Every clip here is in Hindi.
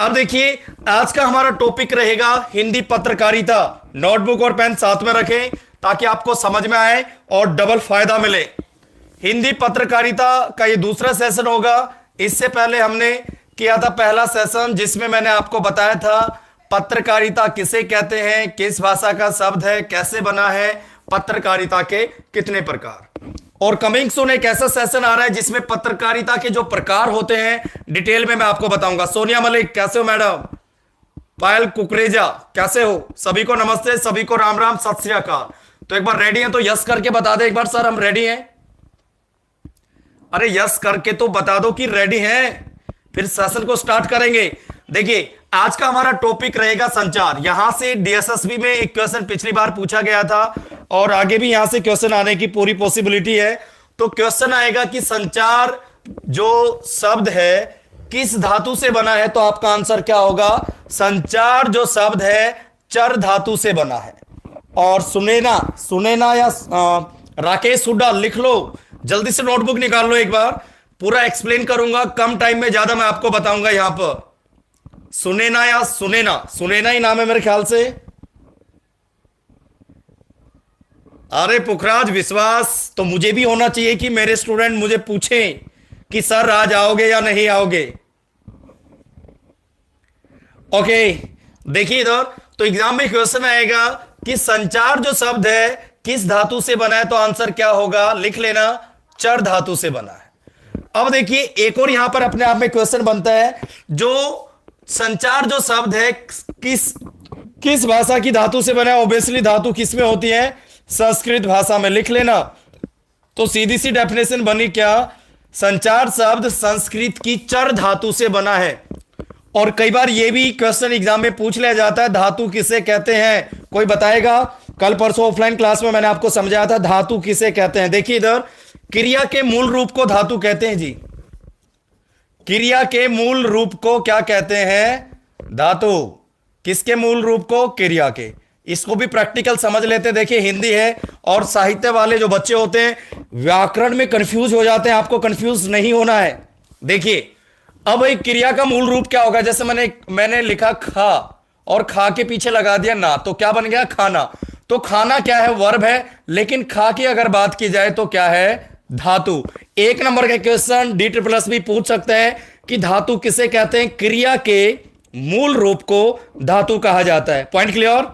अब देखिए, आज का हमारा टॉपिक रहेगा हिंदी पत्रकारिता। नोटबुक और पेन साथ में रखें ताकि आपको समझ में आए और डबल फायदा मिले। हिंदी पत्रकारिता का ये दूसरा सेशन होगा। इससे पहले हमने किया था पहला सेशन, जिसमें मैंने आपको बताया था पत्रकारिता किसे कहते हैं, किस भाषा का शब्द है, कैसे बना है, पत्रकारिता के कितने प्रकार। और कमिंग सून एक ऐसा सेशन आ रहा है जिसमें पत्रकारिता के जो प्रकार होते हैं डिटेल में मैं आपको बताऊंगा। सोनिया मलिक कैसे हो मैडम? पायल कुकरेजा कैसे हो? सभी को नमस्ते, सभी को राम राम, सत श्री अकाल। तो एक बार रेडी हैं तो यस करके बता दे एक बार, सर हम रेडी हैं। अरे यस करके तो बता दो कि रेडी हैं, फिर सेशन को स्टार्ट करेंगे। देखिए, आज का हमारा टॉपिक रहेगा संचार। यहां से डीएसएसबी में एक क्वेश्चन पिछली बार पूछा गया था और आगे भी यहां से क्वेश्चन आने की पूरी पॉसिबिलिटी है। तो क्वेश्चन आएगा कि संचार जो शब्द है किस धातु से बना है, तो आपका आंसर क्या होगा? संचार जो शब्द है चर धातु से बना है। और सुनेना, सुनेना या राकेश हुड्डा लिख लो, जल्दी से नोटबुक निकाल लो, एक बार पूरा एक्सप्लेन करूंगा, कम टाइम में ज्यादा मैं आपको बताऊंगा। यहां पर सुनेना या सुनेना, सुनेना ही नाम है मेरे ख्याल से। अरे पुखराज विश्वास तो मुझे भी होना चाहिए कि मेरे स्टूडेंट मुझे पूछें कि सर आज आओगे या नहीं आओगे। ओके, देखिए इधर तो एग्जाम में क्वेश्चन आएगा कि संचार जो शब्द है किस धातु से बना है, तो आंसर क्या होगा? लिख लेना, चर धातु से बना है। अब देखिए एक और यहां पर अपने आप में क्वेश्चन बनता है, जो संचार जो शब्द है किस किस भाषा की धातु से बना है। ऑब्वियसली धातु किस में होती है? संस्कृत भाषा में। लिख लेना। तो सीधी सी डेफिनेशन बनी क्या? संचार शब्द संस्कृत की चर धातु से बना है। और कई बार यह भी क्वेश्चन एग्जाम में पूछ लिया जाता है, धातु किसे कहते हैं? कोई बताएगा? कल परसों ऑफलाइन क्लास में मैंने आपको समझाया था धातु किसे कहते हैं। देखिए इधर, क्रिया के मूल रूप को धातु कहते हैं जी। क्रिया के मूल रूप को क्या कहते हैं? धातु। किसके मूल रूप को? क्रिया के। इसको भी प्रैक्टिकल समझ लेते हैं। देखिए हिंदी है और साहित्य वाले जो बच्चे होते हैं व्याकरण में कंफ्यूज हो जाते हैं, आपको कंफ्यूज नहीं होना है। देखिए अब एक क्रिया का मूल रूप क्या होगा? जैसे मैंने लिखा खा और खा के पीछे लगा दिया ना, तो क्या बन गया? खाना। तो खाना क्या है? वर्ब है। लेकिन खा की अगर बात की जाए तो क्या है? धातु। एक नंबर का क्वेश्चन DSSB भी पूछ सकते हैं कि धातु किसे कहते हैं? क्रिया के मूल रूप को धातु कहा जाता है। Point clear?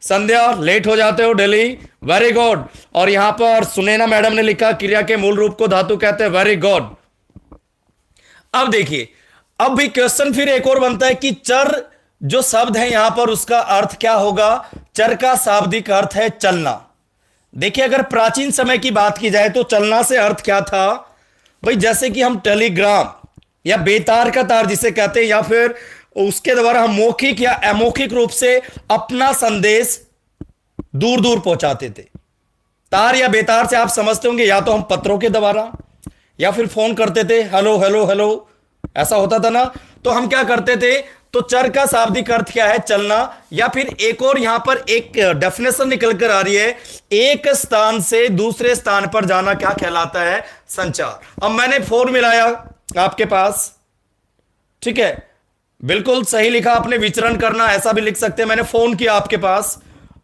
संध्या लेट हो जाते हो डेली, वेरी गुड। और यहां पर सुनैना मैडम ने लिखा क्रिया के मूल रूप को धातु कहते हैं, वेरी गुड। अब देखिए, अब भी क्वेश्चन फिर एक और बनता है कि चर जो शब्द है यहां पर उसका अर्थ क्या होगा? चर का शाब्दिक अर्थ है चलना। देखिए अगर प्राचीन समय की बात की जाए तो चलना से अर्थ क्या था भाई? जैसे कि हम टेलीग्राम या बेतार का तार जिसे कहते हैं, या फिर उसके द्वारा हम मौखिक या अमौखिक रूप से अपना संदेश दूर दूर पहुंचाते थे। तार या बेतार से आप समझते होंगे, या तो हम पत्रों के द्वारा या फिर फोन करते थे, हेलो हेलो हेलो, ऐसा होता था ना। तो हम क्या करते थे? तो चर का शाब्दिक अर्थ क्या है? चलना। या फिर एक और यहां पर एक डेफिनेशन निकल कर आ रही है, एक स्थान से दूसरे स्थान पर जाना क्या कहलाता है? संचार। अब मैंने फोन मिलाया आपके पास, ठीक है, बिल्कुल सही लिखा आपने, विचरण करना ऐसा भी लिख सकते हैं। मैंने फोन किया आपके पास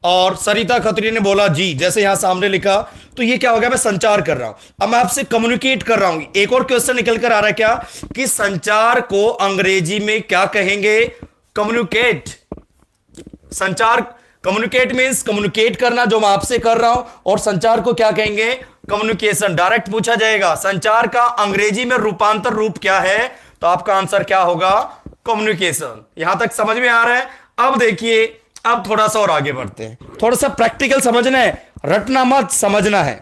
और सरिता खत्री ने बोला जी, जैसे यहां सामने लिखा, तो ये क्या हो गया? मैं संचार कर रहा हूं। अब मैं आपसे कम्युनिकेट कर रहा हूं। एक और क्वेश्चन निकल कर आ रहा है क्या कि संचार को अंग्रेजी में क्या कहेंगे? कम्युनिकेट। संचार, कम्युनिकेट मींस कम्युनिकेट करना, जो मैं आपसे कर रहा हूं, और संचार को क्या कहेंगे? कम्युनिकेशन। डायरेक्ट पूछा जाएगा संचार का अंग्रेजी में रूपांतर रूप क्या है, तो आपका आंसर क्या होगा? कम्युनिकेशन। यहां तक समझ में आ रहा है? अब देखिए, अब थोड़ा सा और आगे बढ़ते हैं। थोड़ा सा प्रैक्टिकल समझना है, रटना मत, समझना है,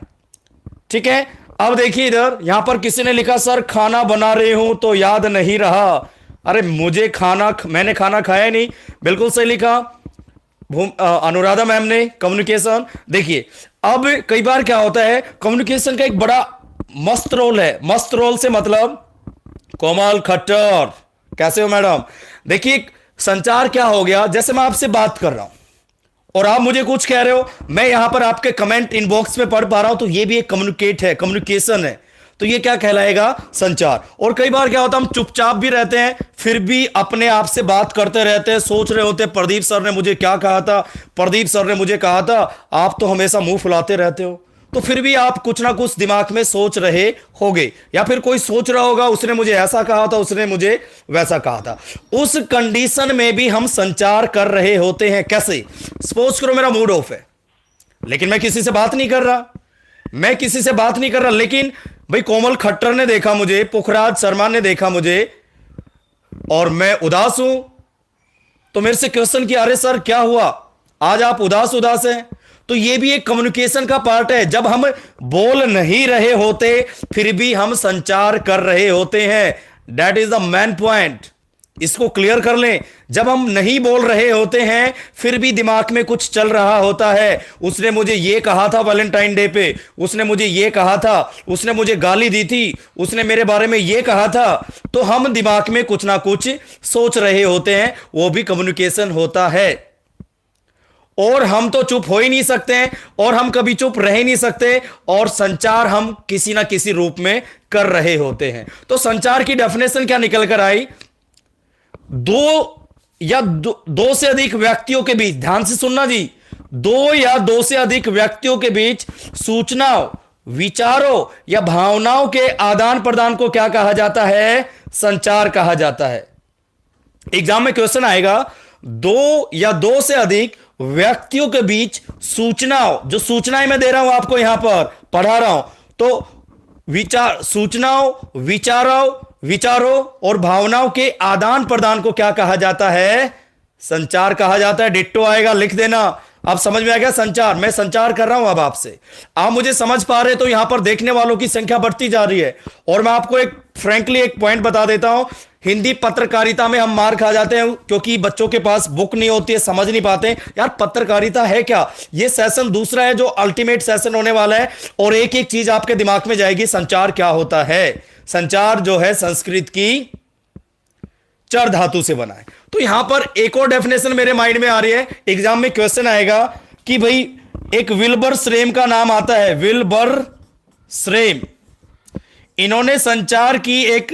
ठीक है। अब देखिए इधर, यहां पर किसी ने लिखा सर खाना बना रही हूं तो याद नहीं रहा। अरे मुझे मैंने खाना खाया नहीं, बिल्कुल सही लिखा अनुराधा मैम ने, कम्युनिकेशन। देखिए अब कई बार क्या होता है, कम्युनिकेशन का एक बड़ा मस्त रोल है। मस्त रोल से मतलब कोमल खट्टर, कैसे हो मैडम? देखिए संचार क्या हो गया, जैसे मैं आपसे बात कर रहा हूं और आप मुझे कुछ कह रहे हो, मैं यहां पर आपके कमेंट इनबॉक्स में पढ़ पा रहा हूं, तो ये भी एक कम्युनिकेट है, कम्युनिकेशन है। तो ये क्या कहलाएगा? संचार। और कई बार क्या होता है, हम चुपचाप भी रहते हैं, फिर भी अपने आप से बात करते रहते हैं, सोच रहे होते हैं प्रदीप सर ने मुझे क्या कहा था, प्रदीप सर ने मुझे कहा था। आप तो हमेशा मुंह फुलाते रहते हो, तो फिर भी आप कुछ ना कुछ दिमाग में सोच रहे होगे, या फिर कोई सोच रहा होगा उसने मुझे ऐसा कहा था, उसने मुझे वैसा कहा था। उस कंडीशन में भी हम संचार कर रहे होते हैं। कैसे? सपोज करो मेरा मूड ऑफ है, लेकिन मैं किसी से बात नहीं कर रहा, लेकिन भाई कोमल खट्टर ने देखा मुझे, पुखराज शर्मा ने देखा मुझे, और मैं उदास हूं, तो मेरे से क्वेश्चन किया, अरे सर क्या हुआ, आज आप उदास हैं? तो ये भी एक कम्युनिकेशन का पार्ट है। जब हम बोल नहीं रहे होते फिर भी हम संचार कर रहे होते हैं। That is the main point. इसको क्लियर कर लें। जब हम नहीं बोल रहे होते हैं फिर भी दिमाग में कुछ चल रहा होता है। उसने मुझे ये कहा था वैलेंटाइन डे पे, उसने मुझे ये कहा था, उसने मुझे गाली दी थी, उसने मेरे बारे में ये कहा था। तो हम दिमाग में कुछ ना कुछ सोच रहे होते हैं, वो भी कम्युनिकेशन होता है। और हम तो चुप हो ही नहीं सकते हैं, और हम कभी चुप रह ही नहीं सकते, और संचार हम किसी ना किसी रूप में कर रहे होते हैं। तो संचार की डेफिनेशन क्या निकल कर आई? दो से अधिक व्यक्तियों के बीच, ध्यान से सुनना जी, दो से अधिक व्यक्तियों के बीच सूचनाओं, विचारों या भावनाओं के आदान प्रदान को क्या कहा जाता है? संचार कहा जाता है। एग्जाम में क्वेश्चन आएगा, दो से अधिक व्यक्तियों के बीच सूचनाओं, जो सूचनाएं मैं दे रहा हूं आपको यहां पर पढ़ा रहा हूं, तो सूचनाओं, विचारों और भावनाओं के आदान प्रदान को क्या कहा जाता है? संचार कहा जाता है। डिट्टो आएगा, लिख देना। अब समझ में आ गया संचार? मैं संचार कर रहा हूं अब आपसे, आप मुझे समझ पा रहे, तो यहां पर देखने वालों की संख्या बढ़ती जा रही है। और मैं आपको फ्रैंकली एक पॉइंट बता देता हूं, हिंदी पत्रकारिता में हम मार खा जाते हैं क्योंकि बच्चों के पास बुक नहीं होती है, समझ नहीं पाते। यार पत्रकारिता है क्या? ये सेशन दूसरा है जो अल्टीमेट सेशन होने वाला है, और एक एक चीज आपके दिमाग में जाएगी। संचार क्या होता है? संचार जो है संस्कृत की चर धातु से बना है। तो यहां पर एक और डेफिनेशन मेरे माइंड में आ रही है, एग्जाम में क्वेश्चन आएगा कि भाई एक विल्बर श्रेम का नाम आता है, विल्बर श्रेम। इन्होंने संचार की एक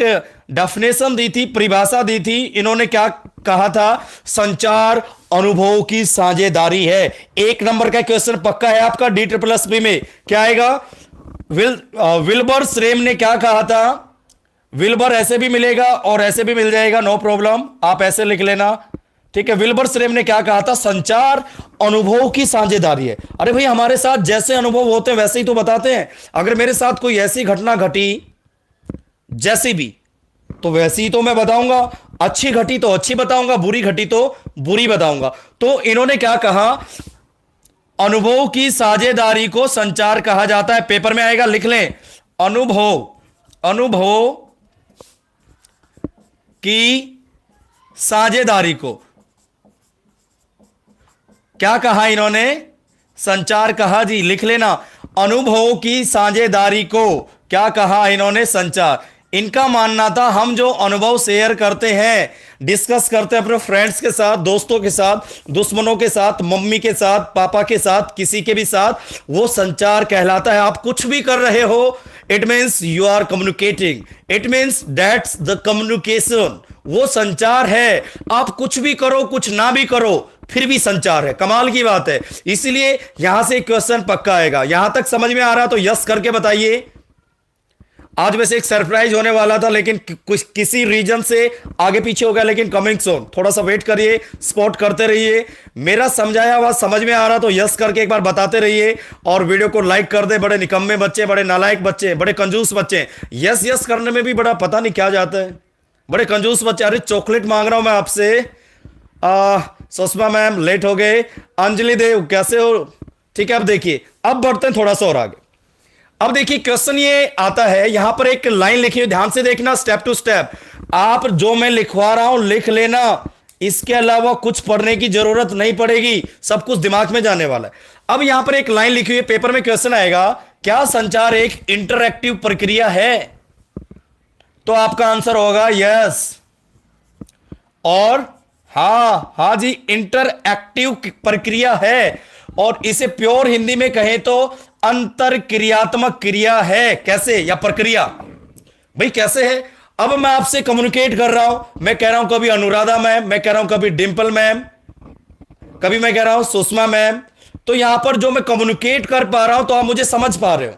डेफिनेशन दी थी, परिभाषा दी थी। इन्होंने क्या कहा था? संचार अनुभव की साझेदारी है। एक नंबर का क्वेश्चन पक्का है आपका DSSB में। क्या आएगा? विल्बर श्रेम ने क्या कहा था? विल्बर ऐसे भी मिलेगा और ऐसे भी मिल जाएगा, नो प्रॉब्लम, आप ऐसे लिख लेना, ठीक है। विल्बर श्रेम ने क्या कहा था? संचार अनुभव की साझेदारी है। अरे भाई हमारे साथ जैसे अनुभव होते हैं वैसे ही तो बताते हैं। अगर मेरे साथ कोई ऐसी घटना घटी जैसी भी, तो वैसी ही तो मैं बताऊंगा। अच्छी घटी तो अच्छी बताऊंगा, बुरी घटी तो बुरी बताऊंगा। तो इन्होंने क्या कहा? अनुभव की साझेदारी को संचार कहा जाता है। पेपर में आएगा, लिख लें। अनुभव की साझेदारी को क्या कहा इन्होंने? संचार कहा जी, लिख लेना। अनुभव की साझेदारी को क्या कहा इन्होंने? संचार। इनका मानना था हम जो अनुभव शेयर करते हैं, डिस्कस करते हैं अपने फ्रेंड्स के साथ, दोस्तों के साथ, दुश्मनों के साथ, मम्मी के साथ, पापा के साथ, किसी के भी साथ, वो संचार कहलाता है। आप कुछ भी कर रहे हो, it means you are communicating, it means that's the communication, वो संचार है। आप कुछ भी करो, कुछ ना भी करो, फिर भी संचार है। कमाल की बात है। इसीलिए यहां से क्वेश्चन पक्का आएगा। यहां तक समझ में आ रहा तो यस करके बताइए। आज वैसे एक सरप्राइज होने वाला था, लेकिन कुछ किसी रीजन से आगे पीछे हो गया, लेकिन कमिंग सून। थोड़ा सा वेट करिए, सपोर्ट करते रहिए। मेरा समझाया हुआ समझ में आ रहा तो यस करके एक बार बताते रहिए, और वीडियो को लाइक कर दे। बड़े निकम्मे बच्चे, बड़े नालायक बच्चे, बड़े कंजूस बच्चे, यस यस करने में भी बड़ा पता नहीं क्या जाता है, बड़े कंजूस बच्चे। अरे चॉकलेट मांग रहा हूं मैं आपसे। सुषमा मैम लेट हो गए। अंजलि देव कैसे हो? ठीक है, अब देखिए, अब बढ़ते हैं थोड़ा सा और आगे। अब देखिए क्वेश्चन ये आता है, यहां पर एक लाइन लिखी हुई, ध्यान से देखना, स्टेप टू स्टेप। आप जो मैं लिखवा रहा हूं लिख लेना, इसके अलावा कुछ पढ़ने की जरूरत नहीं पड़ेगी, सब कुछ दिमाग में जाने वाला है। अब यहां पर एक लाइन लिखी हुई है, पेपर में क्वेश्चन आएगा, क्या संचार एक इंटरएक्टिव प्रक्रिया है? तो आपका आंसर होगा यस और हाँ जी, इंटरएक्टिव प्रक्रिया है। और इसे प्योर हिंदी में कहें तो अंतर क्रियात्मक क्रिया है। कैसे? या प्रक्रिया। भाई कैसे है? अब मैं आपसे कम्युनिकेट कर रहा हूं, मैं कह रहा हूं कभी अनुराधा मैम, मैं कह रहा हूं कभी डिंपल मैम, कभी मैं कह रहा हूं सुषमा मैम। तो यहां पर जो मैं कम्युनिकेट कर पा रहा हूं तो आप मुझे समझ पा रहे हो,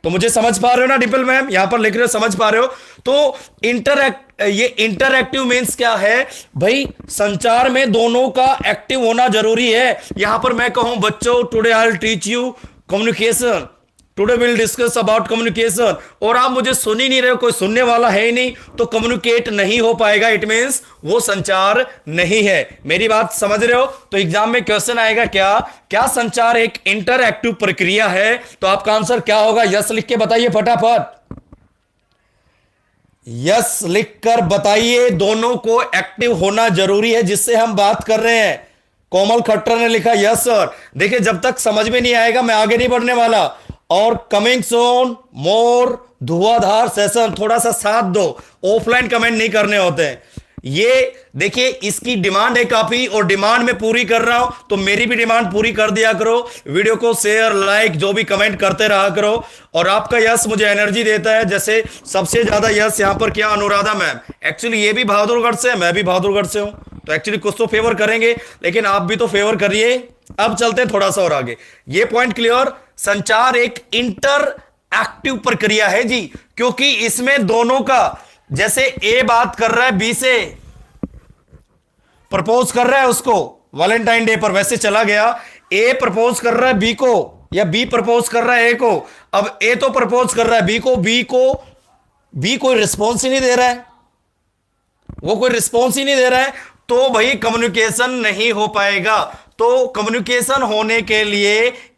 तो मुझे समझ पा रहे हो ना डिंपल मैम? यहां पर लिख रहे हो समझ पा रहे हो। तो ये इंटरएक्टिव मीन्स क्या है भाई? संचार में दोनों का एक्टिव होना जरूरी है। यहां पर मैं कहूं बच्चों today I will teach you communication, today will discuss about communication, और आप मुझे सुन ही नहीं रहे हो, कोई सुनने वाला है ही नहीं, तो कम्युनिकेट नहीं हो पाएगा। इट मींस वो संचार नहीं है। मेरी बात समझ रहे हो? तो एग्जाम में क्वेश्चन आएगा क्या क्या संचार एक इंटरएक्टिव प्रक्रिया है? तो आपका आंसर क्या होगा? यस लिख के बताइए फटाफट, यस लिखकर बताइए। दोनों को एक्टिव होना जरूरी है जिससे हम बात कर रहे हैं। कोमल खट्टर ने लिखा यस सर। देखिए जब तक समझ में नहीं आएगा मैं आगे नहीं बढ़ने वाला। और कमिंग सोन मोर धुआंधार सेशन, थोड़ा सा साथ दो, ऑफलाइन कमेंट नहीं करने होते हैं। ये देखिए इसकी डिमांड है काफी, और डिमांड में पूरी कर रहा हूं, तो मेरी भी डिमांड पूरी कर दिया करो। वीडियो को शेयर लाइक जो भी कमेंट करते रहा करो। और आपका यस मुझे एनर्जी देता है। जैसे सबसे ज्यादा यस यहां पर क्या? अनुराधा मैम। एक्चुअली ये भी बहादुरगढ़ से है, मैं भी बहादुरगढ़ से हूं, तो एक्चुअली कुछ तो फेवर करेंगे, लेकिन आप भी तो फेवर करिए। अब चलते हैं थोड़ा सा और आगे। ये पॉइंट क्लियर? संचार एक इंटर एक्टिव प्रक्रिया है जी, क्योंकि इसमें दोनों का, जैसे ए बात कर रहा है बी से, प्रपोज कर रहा है उसको वैलेंटाइन डे पर, वैसे चला गया, ए प्रपोज कर रहा है बी को, या बी प्रपोज कर रहा है ए को। अब ए तो प्रपोज कर रहा है बी कोई रिस्पॉन्स ही नहीं दे रहा है, वो कोई रिस्पॉन्स ही नहीं दे रहा है, तो भाई कम्युनिकेशन नहीं हो पाएगा। तो कम्युनिकेशन होने के लिए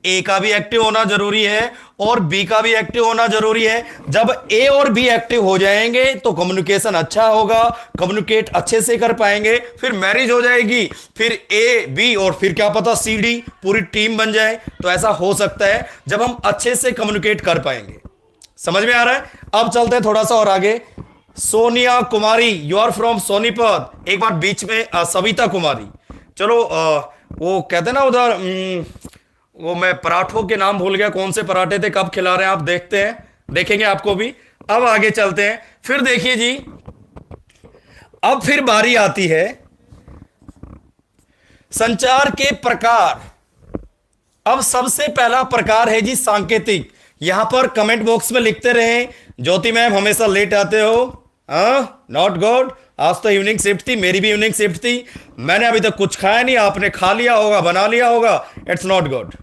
ए का भी एक्टिव होना जरूरी है और बी का भी एक्टिव होना जरूरी है। जब ए और बी एक्टिव हो जाएंगे तो कम्युनिकेशन अच्छा होगा, कम्युनिकेट अच्छे से कर पाएंगे, फिर मैरिज हो जाएगी, फिर ए बी और फिर क्या पता सी डी पूरी टीम बन जाए। तो ऐसा हो सकता है जब हम अच्छे से कम्युनिकेट कर पाएंगे। समझ में आ रहा है? अब चलते हैं थोड़ा सा और आगे। सोनिया कुमारी, यू आर फ्रॉम सोनीपत। एक बार बीच में सविता कुमारी, चलो वो कहते ना उधर, वो मैं पराठों के नाम भूल गया, कौन से पराठे थे, कब खिला रहे हैं आप, देखते हैं, देखेंगे आपको भी। अब आगे चलते हैं। फिर देखिए जी, अब फिर बारी आती है संचार के प्रकार। अब सबसे पहला प्रकार है जी सांकेतिक। यहां पर कमेंट बॉक्स में लिखते रहे, ज्योति मैम हमेशा लेट आते हो, नॉट गुड। आज तो इवनिंग शिफ्ट थी, मेरी भी इवनिंग शिफ्ट थी, मैंने अभी तक कुछ खाया नहीं, आपने खा लिया होगा, बना लिया होगा, इट्स नॉट गुड।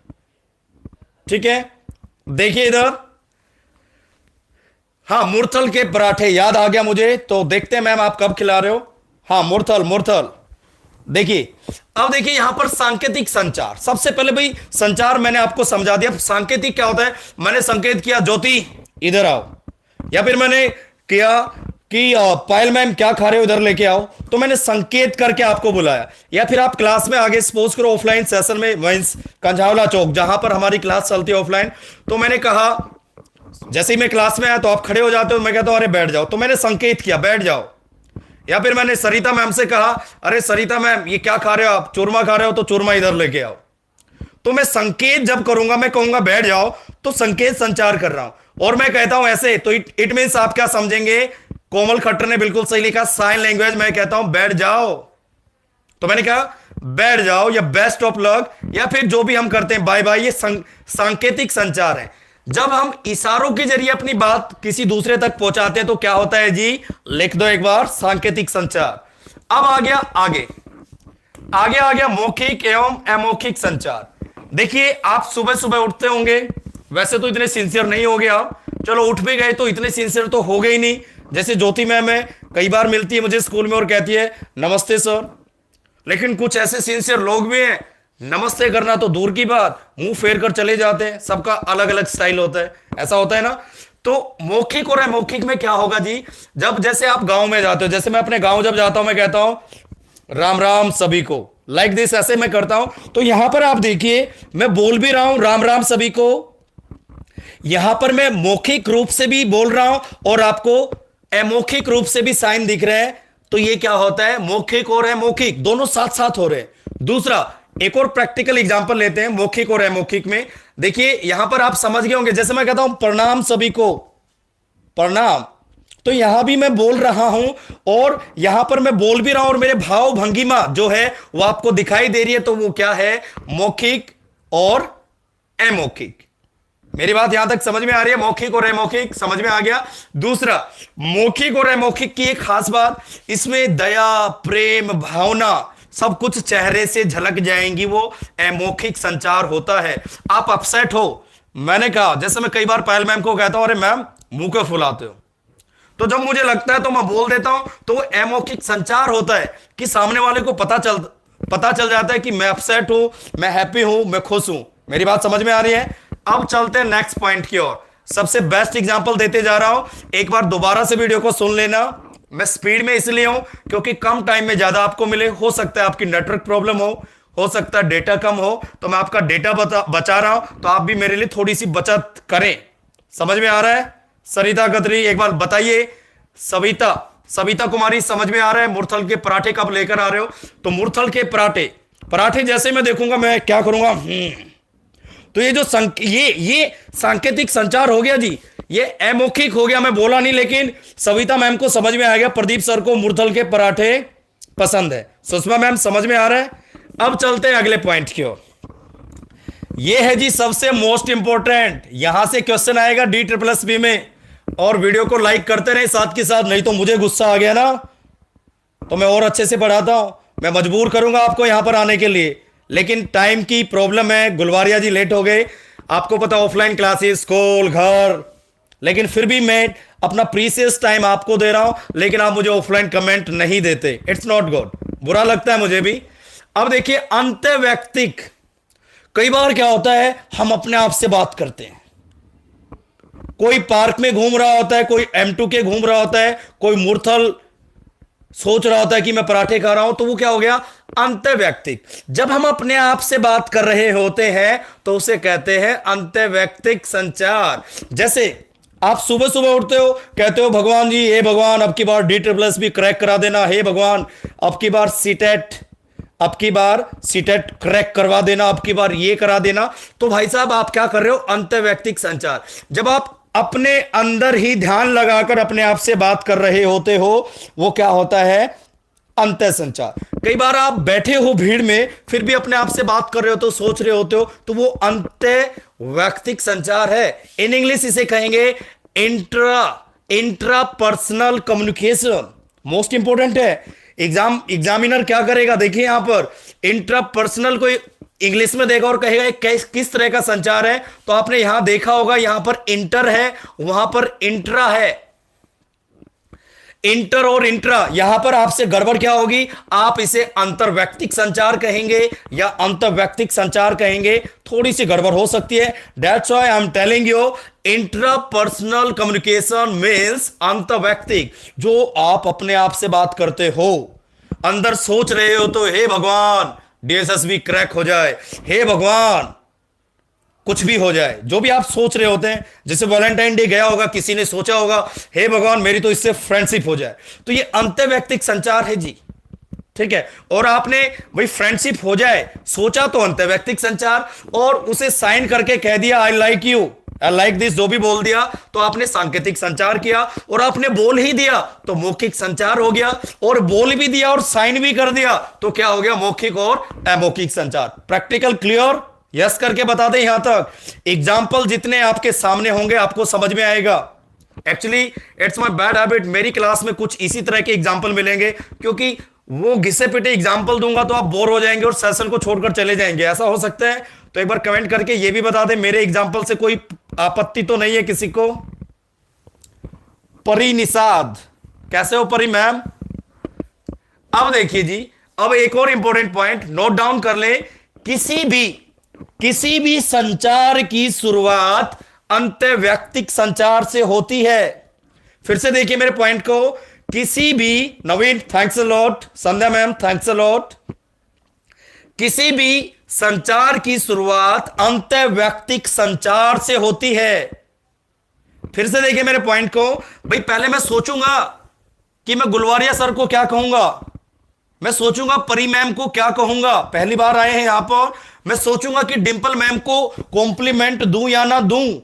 ठीक है, देखिए इधर, हाँ मुरथल के पराठे याद आ गया मुझे, तो देखते हैं मैम आप कब खिला रहे हो। हाँ मुरथल। देखिए अब देखिए यहां पर सांकेतिक संचार। सबसे पहले भाई संचार मैंने आपको समझा दिया, सांकेतिक क्या होता है। मैंने संकेत किया ज्योति इधर आओ, या फिर मैंने किया कि पायल मैम क्या खा रहे हो इधर लेके आओ, तो मैंने संकेत करके आपको बुलाया। या फिर आप क्लास में आगे सपोज करो ऑफलाइन सेशन में, मींस कंझावला चौक जहां पर हमारी क्लास चलती है ऑफलाइन, तो मैंने कहा जैसे ही मैं क्लास में आया तो आप खड़े हो जाते हो, मैं कहता हूं अरे बैठ जाओ, तो मैंने संकेत किया बैठ जाओ। या फिर मैंने सरिता मैम से कहा अरे सरिता मैम ये क्या खा रहे हो आप, चूरमा खा रहे हो तो चूरमा इधर लेके आओ। तो मैं संकेत जब करूंगा, मैं कहूंगा बैठ जाओ, तो संकेत संचार कर रहा हूं। और मैं कहता हूं ऐसे, तो इट मींस आप क्या समझेंगे, कोमल खट्टर ने बिल्कुल सही लिखा, साइन लैंग्वेज। मैं कहता हूं बैठ जाओ, तो मैंने कहा बैठ जाओ, या बेस्ट ऑफ लक, या फिर जो भी हम करते हैं बाय बाय, ये सांकेतिक संचार है। जब हम इशारों के जरिए अपनी बात किसी दूसरे तक पहुंचाते हैं तो क्या होता है जी, लिख दो एक बार, सांकेतिक संचार। अब आ गया आगे आ गया मौखिक एवं अमौखिक संचार। देखिए आप सुबह सुबह उठते होंगे, वैसे तो इतने सिंसियर नहीं हो गए आप, चलो उठ भी गए तो इतने सिंसियर तो हो गए ही नहीं। जैसे ज्योति मैम है, कई बार मिलती है मुझे स्कूल में और कहती है नमस्ते सर, लेकिन कुछ ऐसे सिंसियर लोग भी हैं, नमस्ते करना तो दूर की बात, मुंह फेर कर चले जाते हैं। सबका अलग अलग स्टाइल होता है, ऐसा होता है ना। तो मौखिक और अमौखिक में क्या होगा जी, जब जैसे आप गांव में जाते हो, जैसे मैं अपने गांव जब जाता हूं मैं कहता हूं राम राम सभी को, लाइक दिस, ऐसे मैं करता हूं। तो यहां पर आप देखिए मैं बोल भी रहा हूं राम राम सभी को, यहां पर मैं मौखिक रूप से भी बोल रहा हूं और आपको अमौखिक रूप से भी साइन दिख रहे हैं। तो ये क्या होता है, मौखिक और अमौखिक दोनों साथ साथ हो रहे हैं। दूसरा एक और प्रैक्टिकल एग्जांपल लेते हैं मौखिक और अमौखिक में। देखिए यहां पर आप समझ गए होंगे, जैसे मैं कहता हूं प्रणाम सभी को, प्रणाम, तो यहां भी मैं बोल रहा हूं और यहां पर मैं बोल भी रहा हूं और मेरे भाव भंगिमा जो है वो आपको दिखाई दे रही है, तो वो क्या है, मौखिक और अमौखिक। मेरी बात यहां तक समझ में आ रही है? मौखिक और अमौखिक समझ में आ गया। दूसरा, मौखिक और अमौखिक की एक खास बात, इसमें दया, प्रेम, भावना सब कुछ चेहरे से झलक जाएंगी, वो अमौखिक संचार होता है। आप अपसेट हो, मैंने कहा, जैसे मैं कई बार पायल मैम को कहता हूं अरे मैम मुंह क्यों फुलाते हो, तो जब मुझे लगता है तो मैं बोल देता हूं, तो वो अमौखिक संचार होता है कि सामने वाले को पता चल जाता है कि मैं अपसेट हूं, मैं हैप्पी हूं, मैं खुश हूं। मेरी बात समझ में आ रही है? अब चलते हैं नेक्स्ट पॉइंट की ओर। सबसे बेस्ट एग्जांपल देते जा रहा हूं, एक बार दोबारा से वीडियो को सुन लेना। मैं स्पीड में इसलिए हूं क्योंकि कम टाइम में ज्यादा आपको मिले, हो सकता है आपकी नेटवर्क प्रॉब्लम हो सकता है डेटा कम हो, तो मैं आपका डेटा बचा रहा हूं, तो आप भी मेरे लिए थोड़ी सी बचत करें। समझ में आ रहा है? सरिता खत्री एक बार बताइए, सविता कुमारी समझ में आ रहा है? मुरथल के पराठे कब लेकर आ रहे हो? तो मुरथल के पराठे जैसे मैं देखूंगा मैं क्या करूंगा, तो ये जो ये सांकेतिक संचार हो गया जी, ये अमौखिक हो गया, मैं बोला नहीं, लेकिन सविता मैम को समझ में आ गया, प्रदीप सर को मुरथल के पराठे पसंद है, सुषमा मैम समझ में आ रहा है। अब चलते हैं अगले पॉइंट की ओर। ये है जी सबसे मोस्ट इंपॉर्टेंट, यहां से क्वेश्चन आएगा D++B में, और वीडियो को लाइक करते रहे साथ के साथ, नहीं तो मुझे गुस्सा आ गया ना तो मैं और अच्छे से पढ़ाता हूं, मैं मजबूर करूंगा आपको यहां पर आने के लिए, लेकिन टाइम की प्रॉब्लम है। गुलवारिया जी लेट हो गए, आपको पता ऑफलाइन क्लासेस, स्कूल, घर, लेकिन फिर भी मैं अपना प्रीसियस टाइम आपको दे रहा हूं, लेकिन आप मुझे ऑफलाइन कमेंट नहीं देते, इट्स नॉट गुड, बुरा लगता है मुझे भी। अब देखिए अंतर्वैयक्तिक, कई बार क्या होता है हम अपने आप से बात करते हैं, कोई पार्क में घूम रहा होता है, कोई M2 के घूम रहा होता है, कोई मुरथल सोच रहा होता है कि मैं पराठे खा रहा हूं, तो वो क्या हो गया, अंतर्वैयक्तिक। जब हम अपने आप से बात कर रहे होते हैं तो उसे कहते हैं अंतर्वैयक्तिक संचार। जैसे आप सुबह सुबह उठते हो, कहते हो भगवान जी, हे भगवान अब की बार D++ क्रैक करा देना, हे भगवान अब की बार सीटेट क्रैक करवा देना, अब की बार ये करा देना। तो भाई साहब आप क्या कर रहे हो, अंतर्वैयक्तिक संचार। जब आप अपने अंदर ही ध्यान लगाकर अपने आप से बात कर रहे होते हो, वो क्या होता है, अंतर संचार। कई बार आप बैठे हो भीड़ में फिर भी अपने आप से बात कर रहे हो, तो सोच रहे होते हो, तो वो अंतर्वैयक्तिक संचार है। इन इंग्लिश इसे कहेंगे intra personal communication, most important है। एग्जामिनर क्या करेगा, देखिए यहां पर इंट्रापर्सनल को इंग्लिश में देगा और कहेगा किस तरह का संचार है, तो आपने यहां देखा होगा, यहां पर इंटर है, वहां पर इंट्रा है। इंटर और इंट्रा, यहां पर आपसे गड़बड़ क्या होगी, आप इसे अंतर्वैयक्तिक संचार कहेंगे या अंतर्वैयक्तिक संचार कहेंगे, थोड़ी सी गड़बड़ हो सकती है। That's why I am telling you intrapersonal communication means अंतर्वैयक्तिक, जो आप अपने आप से बात करते हो, अंदर सोच रहे हो तो हे भगवान DSSB क्रैक हो जाए, हे भगवान कुछ भी हो जाए, जो भी आप सोच रहे होते हैं। जैसे वैलेंटाइन डे गया होगा, किसी ने सोचा होगा हे भगवान मेरी तो इससे फ्रेंडशिप हो जाए, तो ये अंतर्वैयक्तिक संचार है जी, ठीक है। और आपने भाई फ्रेंडशिप हो जाए सोचा तो अंतर्वैयक्तिक संचार, और उसे साइन करके कह दिया I like you, I like this, जो भी बोल दिया तो आपने सांकेतिक संचार किया, और आपने बोल ही दिया तो मौखिक संचार हो गया, और बोल भी दिया और साइन भी कर दिया तो क्या हो गया, मौखिक और अमौखिक संचार। Practical clear? यस करके बता दें यहां तक। एग्जाम्पल जितने आपके सामने होंगे आपको समझ में आएगा। Actually it's my bad habit, मेरी क्लास में कुछ इसी तरह के एग्जाम्पल मिलेंगे, क्योंकि वो घिसे पिटे एग्जाम्पल दूंगा तो आप बोर हो जाएंगे और सेशन को छोड़कर चले जाएंगे, ऐसा हो सकता है। तो एक बार कमेंट करके ये भी बता दें मेरे एग्जाम्पल से कोई आपत्ति तो नहीं है किसी को। परी निषाद, कैसे हो परी मैम? अब देखिए जी, अब एक और इंपॉर्टेंट पॉइंट नोट डाउन कर ले, किसी भी संचार की शुरुआत अंतर्वैयक्तिक संचार से होती है। फिर से देखिए मेरे पॉइंट को, किसी भी, Naveen thanks a lot, Sandhya ma'am thanks a lot, किसी भी संचार की शुरुआत अंतर्वैयक्तिक संचार से होती है। फिर से देखिए मेरे पॉइंट को, भाई पहले मैं सोचूंगा कि मैं गुलवारिया सर को क्या कहूंगा, मैं सोचूंगा परी मैम को क्या कहूंगा, पहली बार आए हैं यहां पर, मैं सोचूंगा कि डिंपल मैम को कॉम्प्लीमेंट दूं या ना दूं।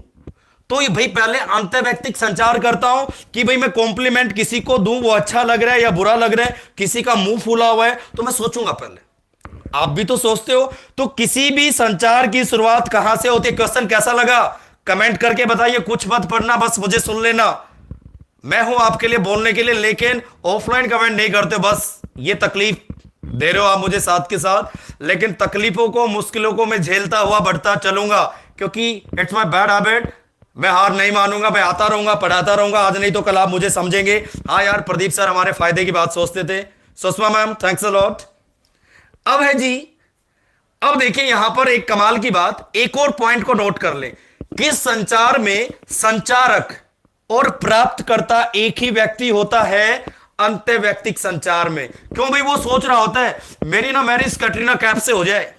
तो ये भाई पहले अंतर्वैयक्तिक संचार करता हूं कि भाई मैं कॉम्प्लीमेंट किसी को दूं, वो अच्छा लग रहा है या बुरा लग रहा है, किसी का मुंह फूला हुआ है, तो मैं सोचूंगा पहले। आप भी तो सोचते हो। तो किसी भी संचार की शुरुआत कहां से होती है? क्वेश्चन कैसा लगा कमेंट करके बताइए, कुछ मत पढ़ना, बस मुझे सुन लेना। मैं हूं आपके लिए बोलने के लिए, लेकिन ऑफलाइन कमेंट नहीं करते, बस ये तकलीफ दे रहे हो आप मुझे साथ के साथ। लेकिन तकलीफों को, मुश्किलों को मैं झेलता हुआ बढ़ता चलूंगा, क्योंकि इट्स माय बैड हैबिट। मैं हार नहीं मानूंगा, मैं आता रहूंगा, पढ़ाता रहूंगा, आज नहीं तो कल आप मुझे समझेंगे। हाँ यार, प्रदीप सर हमारे फायदे की बात सोचते थे। Sushma ma'am thanks a lot. अब है जी, अब देखिए यहां पर एक कमाल की बात, एक और पॉइंट को नोट कर ले कि संचार में संचारक और प्राप्तकर्ता एक ही व्यक्ति होता है अंतर्वैयक्तिक संचार में। क्यों भाई? वो सोच रहा होता है मेरी ना मैरिज कैटरीना कैफ से हो जाए,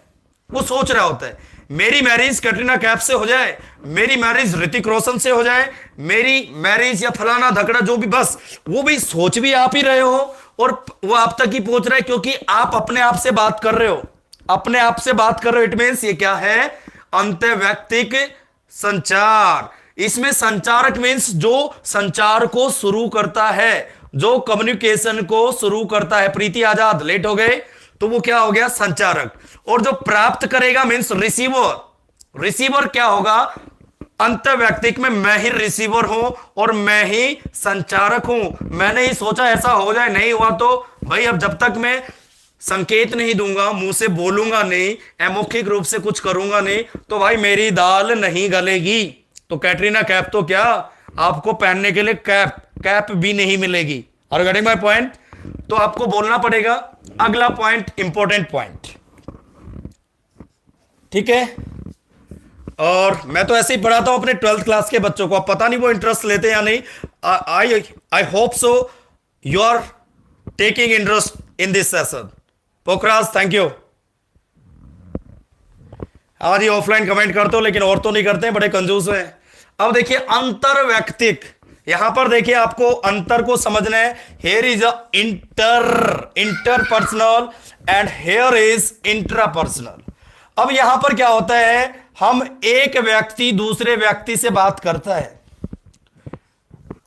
वो सोच रहा होता है मेरी मैरिज कैटरीना कैफ से हो जाए, मेरी मैरिज ऋतिक रोशन से हो जाए, मेरी मैरिज या फलाना धकड़ा जो भी, बस वो भी सोच भी आप ही रहे हो और वो आप तक ही पहुंच रहा है, क्योंकि आप अपने आप से बात कर रहे हो, अपने आप से बात कर रहे हो। इट मींस ये क्या है? अंतर्वैयक्तिक संचार। इसमें संचारक मींस जो संचार को शुरू करता है, जो कम्युनिकेशन को शुरू करता है। प्रीति आजाद लेट हो गए, तो वो क्या हो गया? संचारक। और जो प्राप्त करेगा मींस रिसीवर। रिसीवर क्या होगा? अंतर्वैयक्तिक में मैं ही रिसीवर हूं और मैं ही संचारक हूं। मैंने ही सोचा ऐसा हो जाए, नहीं हुआ तो भाई अब जब तक मैं संकेत नहीं दूंगा, मुंह से बोलूंगा नहीं, अमौखिक रूप से कुछ करूंगा नहीं, तो भाई मेरी दाल नहीं गलेगी। तो कैटरीना कैफ तो क्या, आपको पहनने के लिए कैप भी नहीं मिलेगी। और गेटिंग माय पॉइंट? तो आपको बोलना पड़ेगा। अगला पॉइंट, इंपॉर्टेंट पॉइंट, ठीक है। और मैं तो ऐसे ही पढ़ाता हूं अपने 12th क्लास के बच्चों को, अब पता नहीं वो इंटरेस्ट लेते या नहीं। I hope so you are taking interest in this session. Pokhraj thank you. हाँ जी, ऑफलाइन कमेंट करते हो लेकिन और तो नहीं करते हैं, बड़े कंजूस हैं। अब देखिए अंतर्वैयक्तिक, यहां पर देखिए आपको अंतर को समझना है। Here is a interpersonal and here is intrapersonal. अब यहां पर क्या होता है, हम एक व्यक्ति दूसरे व्यक्ति से बात करता है।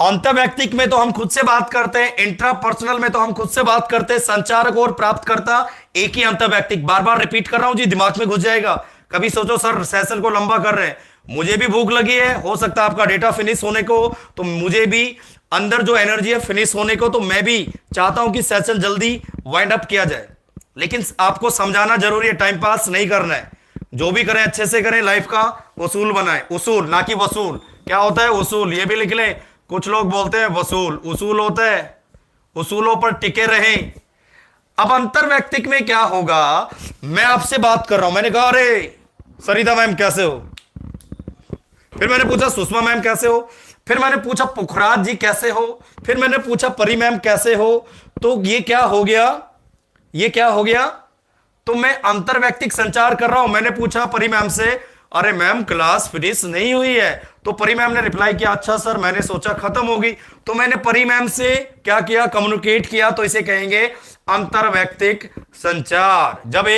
अंतर्वैयक्तिक में तो हम खुद से बात करते हैं, इंट्रापर्सनल में तो हम खुद से बात करते हैं। संचारक और प्राप्तकर्ता एक ही अंतर्वैयक्तिक। बार बार रिपीट कर रहा हूं जी, दिमाग में घुस जाएगा। कभी सोचो सर सेशन को लंबा कर रहे हैं, मुझे भी भूख लगी है, हो सकता है आपका डेटा फिनिश होने को, तो मुझे भी अंदर जो एनर्जी है फिनिश होने को, तो मैं भी चाहता हूं कि सेशन जल्दी वाइंड अप किया जाए। लेकिन आपको समझाना जरूरी है, टाइम पास नहीं करना है। जो भी करें अच्छे से करें, लाइफ का उसूल बनाए। उसूल ना कि वसूल। क्या होता है उसूल? ये भी लिख लें। कुछ लोग बोलते हैं वसूल, उसूल होता है उसूलों पर टिके रहें। अब अंतर्वैयक्तिक में क्या होगा, मैं आपसे बात कर रहा हूं, मैंने कहा अरे सरिता मैम कैसे हो, फिर मैंने पूछा सुषमा मैम कैसे हो, फिर मैंने पूछा पुखराज जी कैसे हो, फिर मैंने पूछा परी मैम कैसे हो। तो ये क्या हो गया? ये क्या हो गया? तो मैं अंतर्वैयक्तिक संचार कर रहा हूं। मैंने पूछा परी मैम से, अरे मैम क्लास फिनिश नहीं हुई है, तो परी मैम ने रिप्लाई किया अच्छा सर, मैंने सोचा खत्म होगी। तो मैंने परी मैम से क्या किया? कम्युनिकेट किया। तो इसे कहेंगे अंतर्वैयक्तिक संचार। जब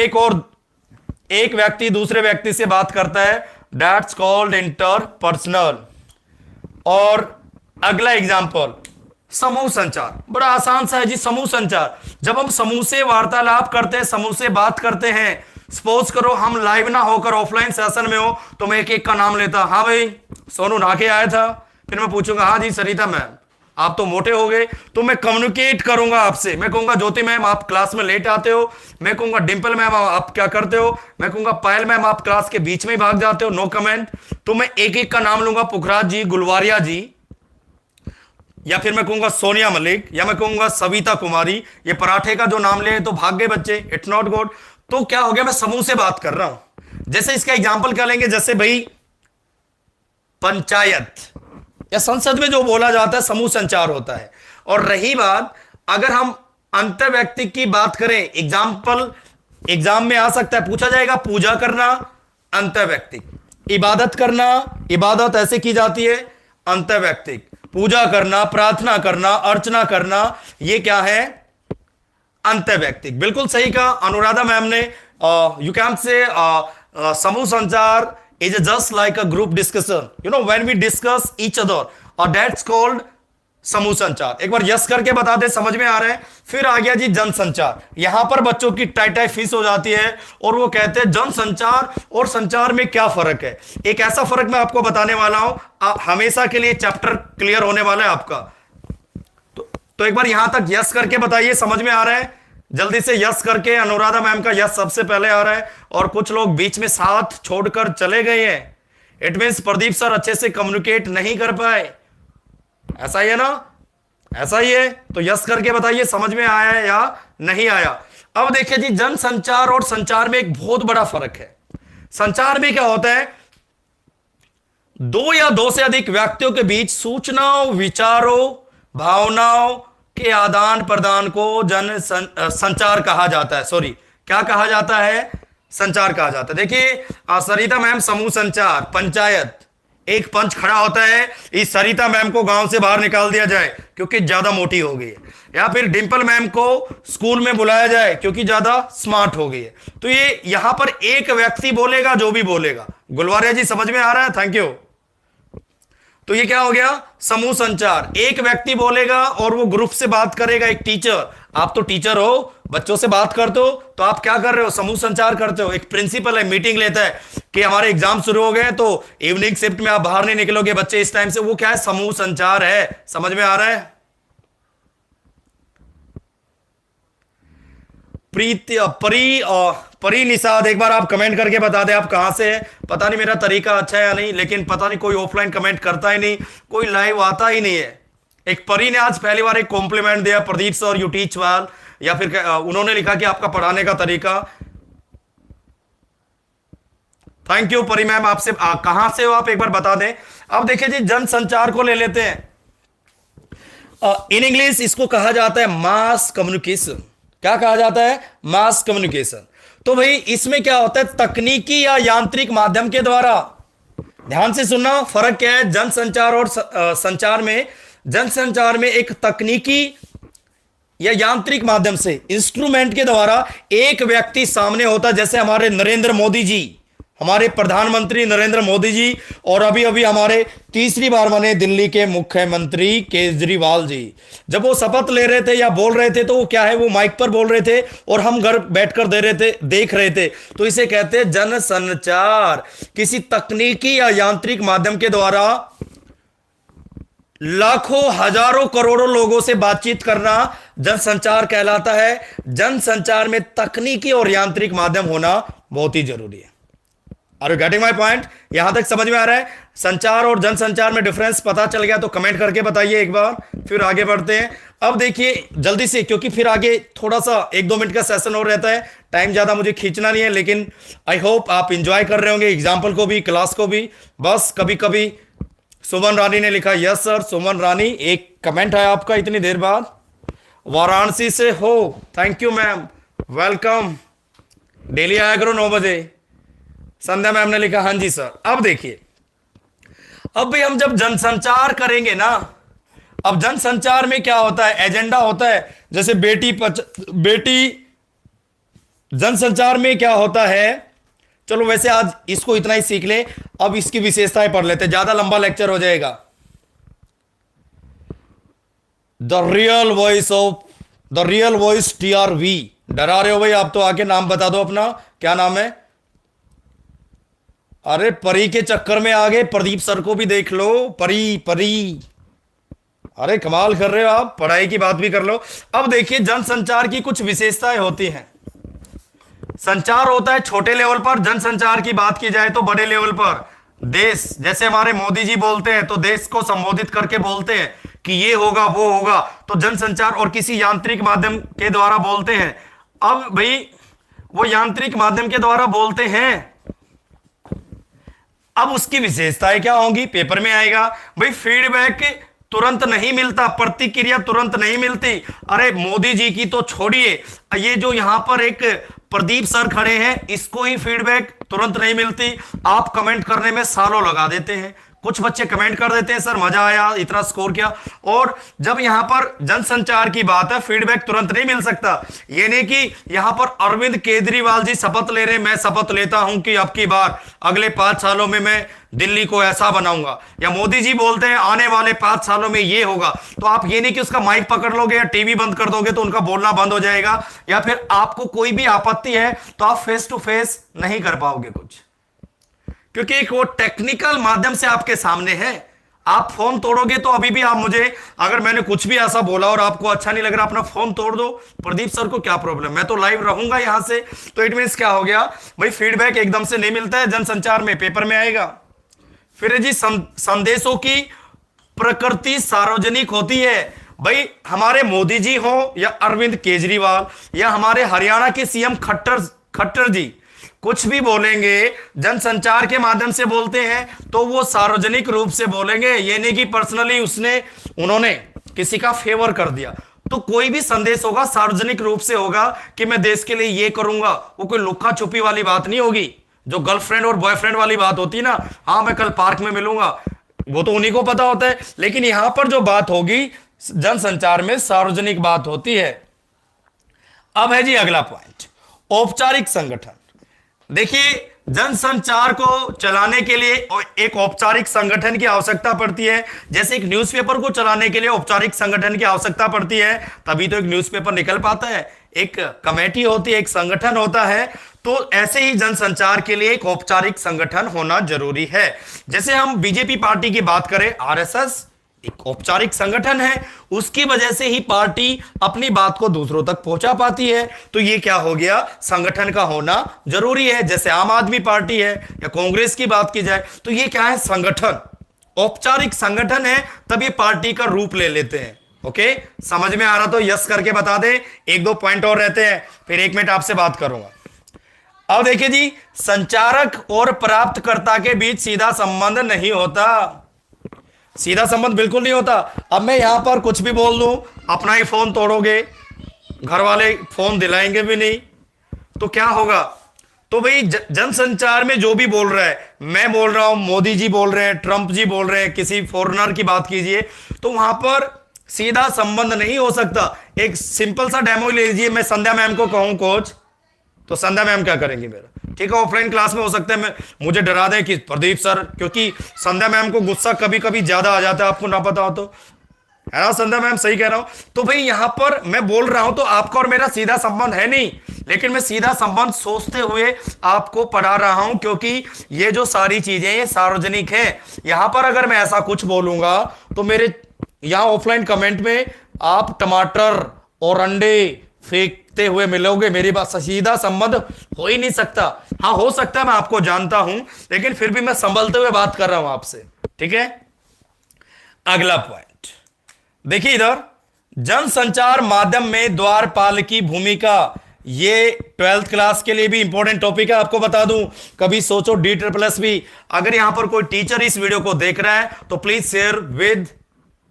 एक व्यक्ति दूसरे व्यक्ति से बात करता है, दैट्स कॉल्ड इंटरपर्सनल। और अगला एग्जांपल, समूह संचार। बड़ा आसान सा है जी समूह संचार। जब हम समूह से वार्तालाप करते हैं, समूह से बात करते हैं, सपोज करो हम लाइव ना होकर ऑफलाइन सेशन में हो, तो मैं एक एक का नाम लेता, हाँ भाई सोनू नहा के आया था, फिर मैं पूछूंगा हाँ जी सरिता मैम आप तो मोटे हो गए, तो मैं कम्युनिकेट करूंगा आपसे। मैं कहूंगा ज्योति मैम आप क्लास में लेट आते हो, मैं कहूंगा डिंपल मैम आप क्या करते हो, मैं कहूंगा पायल मैम आप क्लास के बीच में ही भाग जाते हो, नो कमेंट। तो मैं एक एक का नाम लूंगा, पुखराज जी, गुलवारिया जी, या फिर मैं कहूंगा सोनिया मलिक, या मैं कहूंगा सविता कुमारी। ये पराठे का जो नाम ले तो भाग गए बच्चे, इट्स नॉट गुड। तो क्या हो गया, मैं समूह से बात कर रहा हूं। जैसे इसका एग्जाम्पल क्या लेंगे, जैसे भाई पंचायत या संसद में जो बोला जाता है समूह संचार होता है। और रही बात अगर हम अंतर्वैयक्तिक की बात करें, एग्जाम्पल एग्जाम में आ सकता है, पूछा जाएगा पूजा करना अंतर्वैयक्तिक, इबादत करना, इबादत ऐसे की जाती है अंतर्वैयक्तिक, पूजा करना, प्रार्थना करना, अर्चना करना, ये क्या है अंतःवैयक्तिक। बिल्कुल सही कहा अनुराधा मैम ने। यू कैन से समूह संचार is just like a group discussion, you know, when we discuss each other, और दैट्स कॉल्ड समूह संचार। एक बार यस करके बता दे, समझ में आ रहा है। फिर आ गया जी जनसंचार। यहां पर बच्चों की टाई टाई फीस हो जाती है और वो कहते हैं जनसंचार और संचार में क्या फर्क है। एक ऐसा फर्क मैं आपको बताने वाला हूं, हमेशा के लिए चैप्टर क्लियर होने वाला है आपका। तो एक बार यहां तक यस करके बताइए, समझ में आ रहा है। जल्दी से यस करके, अनुराधा मैम का यस सबसे पहले आ रहा है और कुछ लोग बीच में साथ छोड़कर चले गए हैं। इट मींस प्रदीप सर अच्छे से कम्युनिकेट नहीं कर पाए, ऐसा ही है ना, ऐसा ही है। तो यस करके बताइए समझ में आया या नहीं आया। अब देखिए जी, जनसंचार और संचार में एक बहुत बड़ा फर्क है। संचार में क्या होता है, दो या दो से अधिक व्यक्तियों के बीच सूचनाओं, विचारों, भावनाओं के आदान प्रदान को संचार कहा जाता है। सॉरी, क्या कहा जाता है, संचार कहा जाता है। देखिए सरिता मैम समूह संचार, पंचायत, एक पंच खड़ा होता है, इस सरिता मैम को गांव से बाहर निकाल दिया जाए क्योंकि ज्यादा मोटी हो गई है, या फिर डिंपल मैम को स्कूल में बुलाया जाए क्योंकि ज्यादा स्मार्ट हो गई है। तो ये यहां पर एक व्यक्ति बोलेगा जो भी बोलेगा। गुलवारिया जी समझ में आ रहा है, थैंक यू। तो ये क्या हो गया, समूह संचार। एक व्यक्ति बोलेगा और वो ग्रुप से बात करेगा। एक टीचर, आप तो टीचर हो, बच्चों से बात करते हो, तो आप क्या कर रहे हो, समूह संचार करते हो। एक प्रिंसिपल है, मीटिंग लेता है कि हमारे एग्जाम शुरू हो गए तो इवनिंग शिफ्ट में आप बाहर नहीं निकलोगे बच्चे इस टाइम से, वो क्या है, समूह संचार है। समझ में आ रहा है। प्रीति परी निषाद, एक बार आप कमेंट करके बता दें आप कहां से हैं। पता नहीं मेरा तरीका अच्छा है या नहीं, लेकिन पता नहीं कोई ऑफलाइन कमेंट करता ही नहीं, कोई लाइव आता ही नहीं है। एक परी ने आज पहली बार एक कॉम्प्लीमेंट दिया, Pradeep sir you teach well, या फिर उन्होंने लिखा कि आपका पढ़ाने का तरीका। थैंक यू परी मैम। आपसे कहां से हो आप एक बार बता दें। अब देखिए जी, जनसंचार को ले लेते हैं। इन इंग्लिश इसको कहा जाता है मास कम्युनिकेशन। क्या कहा जाता है, मास कम्युनिकेशन। तो भाई इसमें क्या होता है, तकनीकी या यांत्रिक माध्यम के द्वारा। ध्यान से सुनना, फर्क क्या है जनसंचार और संचार में। जनसंचार में एक तकनीकी या यांत्रिक माध्यम से, इंस्ट्रूमेंट के द्वारा एक व्यक्ति सामने होता है। जैसे हमारे नरेंद्र मोदी जी, हमारे प्रधानमंत्री नरेंद्र मोदी जी, और अभी अभी हमारे तीसरी बार बने दिल्ली के मुख्यमंत्री केजरीवाल जी। जब वो शपथ ले रहे थे या बोल रहे थे तो वो क्या है, वो माइक पर बोल रहे थे और हम घर बैठकर देख रहे थे। तो इसे कहते हैं जनसंचार। किसी तकनीकी या यांत्रिक माध्यम के द्वारा लाखों, हजारों, करोड़ों लोगों से बातचीत करना जनसंचार कहलाता है। जनसंचार में तकनीकी और यांत्रिक माध्यम होना बहुत ही जरूरी है। Are you getting my point. यहां तक समझ में आ रहा है। संचार और जनसंचार में डिफरेंस पता चल गया तो कमेंट करके बताइए एक बार, फिर आगे बढ़ते हैं। अब देखिए जल्दी से, क्योंकि फिर आगे थोड़ा सा 1-2 मिनट का सेशन और रहता है, टाइम ज्यादा मुझे खींचना नहीं है, लेकिन आई होप आप इंजॉय कर रहे होंगे एग्जाम्पल को भी, क्लास को भी। बस कभी कभी सुमन रानी ने लिखा, यस सर। सुमन रानी, एक कमेंट है आपका इतनी देर बाद। वाराणसी से हो, thank you ma'am, welcome. Daily आया करो 9 बजे। संध्या मैम ने लिखा, हाँ जी सर। अब देखिए, अब भी हम जब जनसंचार करेंगे ना, अब जनसंचार में क्या होता है, एजेंडा होता है। जैसे बेटी जनसंचार में क्या होता है, चलो वैसे आज इसको इतना ही सीख ले, अब इसकी विशेषताएं पढ़ लेते, ज्यादा लंबा लेक्चर हो जाएगा। The real voice TRV। डरा रहे हो भाई आप तो, आके नाम बता दो अपना, क्या नाम है। अरे परी के चक्कर में आ गए, प्रदीप सर को भी देख लो। परी, अरे कमाल कर रहे हो आप, पढ़ाई की बात भी कर लो। अब देखिए, जनसंचार की कुछ विशेषताएं होती हैं। संचार होता है छोटे लेवल पर, जनसंचार की बात की जाए तो बड़े लेवल पर। देश, जैसे हमारे मोदी जी बोलते हैं तो देश को संबोधित करके बोलते हैं कि ये होगा वो होगा, तो जनसंचार। और किसी यांत्रिक माध्यम के द्वारा बोलते हैं। अब भाई वो यांत्रिक माध्यम के द्वारा बोलते हैं, अब उसकी विशेषताएं क्या होंगी, पेपर में आएगा। भाई फीडबैक तुरंत नहीं मिलता, प्रतिक्रिया तुरंत नहीं मिलती। अरे मोदी जी की तो छोड़िए, ये जो यहां पर एक प्रदीप सर खड़े हैं, इसको ही फीडबैक तुरंत नहीं मिलती। आप कमेंट करने में सालों लगा देते हैं, कुछ बच्चे कमेंट कर देते हैं सर मजा आया, इतना स्कोर किया। और जब यहां पर जनसंचार की बात है, फीडबैक तुरंत नहीं मिल सकता। ये नहीं कि यहां पर अरविंद केजरीवाल जी शपथ ले रहे, मैं शपथ लेता हूं कि अब की बार अगले 5 सालों में मैं दिल्ली को ऐसा बनाऊंगा, या मोदी जी बोलते हैं आने वाले 5 सालों में ये होगा, तो आप ये नहीं कि उसका माइक पकड़ लोगे या टीवी बंद कर दोगे तो उनका बोलना बंद हो जाएगा, या फिर आपको कोई भी आपत्ति है तो आप फेस टू फेस नहीं कर पाओगे कुछ, क्योंकि एक वो टेक्निकल माध्यम से आपके सामने है। आप फोन तोड़ोगे तो अभी भी आप मुझे, अगर मैंने कुछ भी ऐसा बोला और आपको अच्छा नहीं लग रहा, अपना फोन तोड़ दो, प्रदीप सर को क्या प्रॉब्लम, मैं तो लाइव रहूंगा यहां से। तो इट मींस क्या हो गया भाई, फीडबैक एकदम से नहीं मिलता है, जनसंचार में पेपर में आएगा। फिर जी संदेशों की प्रकृति सार्वजनिक होती है। भाई हमारे मोदी जी हो या अरविंद केजरीवाल या हमारे हरियाणा के सीएम खट्टर जी कुछ भी बोलेंगे, जनसंचार के माध्यम से बोलते हैं तो वो सार्वजनिक रूप से बोलेंगे। ये नहीं कि पर्सनली उन्होंने किसी का फेवर कर दिया। तो कोई भी संदेश होगा सार्वजनिक रूप से होगा कि मैं देश के लिए ये करूंगा। वो कोई लुक्का छुपी वाली बात नहीं होगी, जो गर्लफ्रेंड और बॉयफ्रेंड वाली बात होती ना, हाँ मैं कल पार्क में मिलूंगा, वो तो उन्हीं को पता होता है। लेकिन यहां पर जो बात होगी जनसंचार में सार्वजनिक बात होती है। अब है जी अगला पॉइंट, औपचारिक संगठन। देखिए जनसंचार को चलाने के लिए एक औपचारिक संगठन की आवश्यकता पड़ती है। जैसे एक न्यूज़पेपर को चलाने के लिए औपचारिक संगठन की आवश्यकता पड़ती है, तभी तो एक न्यूज़पेपर निकल पाता है। एक कमेटी होती है, एक संगठन होता है। तो ऐसे ही जनसंचार के लिए एक औपचारिक संगठन होना जरूरी है। जैसे हम बीजेपी पार्टी की बात करें, आरएसएस एक औपचारिक संगठन है, उसकी वजह से ही पार्टी अपनी बात को दूसरों तक पहुंचा पाती है। तो ये क्या हो गया, संगठन का होना जरूरी है। जैसे आम आदमी पार्टी है या कांग्रेस की बात की जाए तो ये क्या है, संगठन, औपचारिक संगठन है, तब ये पार्टी का रूप ले लेते हैं। ओके, समझ में आ रहा तो यस करके बता दे। 1-2 पॉइंट और रहते हैं, फिर 1 मिनट आपसे बात करूंगा। अब देखिए जी, संचारक और प्राप्तकर्ता के बीच सीधा संबंध नहीं होता, सीधा संबंध बिल्कुल नहीं होता। अब मैं यहां पर कुछ भी बोल दूं, अपना ही फोन तोड़ोगे, घर वाले फोन दिलाएंगे भी नहीं, तो क्या होगा। तो भाई जनसंचार में जो भी बोल रहा है, मैं बोल रहा हूं, मोदी जी बोल रहे हैं, ट्रंप जी बोल रहे हैं, किसी फॉरेनर की बात कीजिए, तो वहां पर सीधा संबंध नहीं हो सकता। एक सिंपल सा डेमो ले लीजिए, मैं संध्या मैम को कहूं कोच, तो संध्या मैम क्या करेंगी मेरा, ठीक है। ऑफलाइन क्लास में हो सकता है मुझे डरा दें कि प्रदीप सर, क्योंकि संध्या मैम को गुस्सा कभी कभी ज्यादा आ जाता है, आपको ना पता हो तो, है ना संध्या मैम, सही कह रहा हूं। तो भाई यहां पर मैं बोल रहा हूं तो आपका और मेरा सीधा संबंध है नहीं, लेकिन मैं सीधा संबंध सोचते हुए आपको पढ़ा रहा हूं, क्योंकि ये जो सारी चीजें ये सार्वजनिक है। यहां पर अगर मैं ऐसा कुछ बोलूंगा तो मेरे यहां ऑफलाइन कमेंट में आप टमाटर और अंडे फेंकते हुए मिलोगे, मेरी बात, सीधा संबंध हो ही नहीं सकता। हाँ हो सकता है, मैं आपको जानता हूं, लेकिन फिर भी मैं संभलते हुए बात कर रहा हूं आपसे, ठीक है। अगला पॉइंट देखिए इधर, जनसंचार माध्यम में द्वारपाल की भूमिका। ये 12th क्लास के लिए भी इंपॉर्टेंट टॉपिक है, आपको बता दूं। कभी सोचो D++ भी, अगर यहां पर कोई टीचर इस वीडियो को देख रहा है तो please share with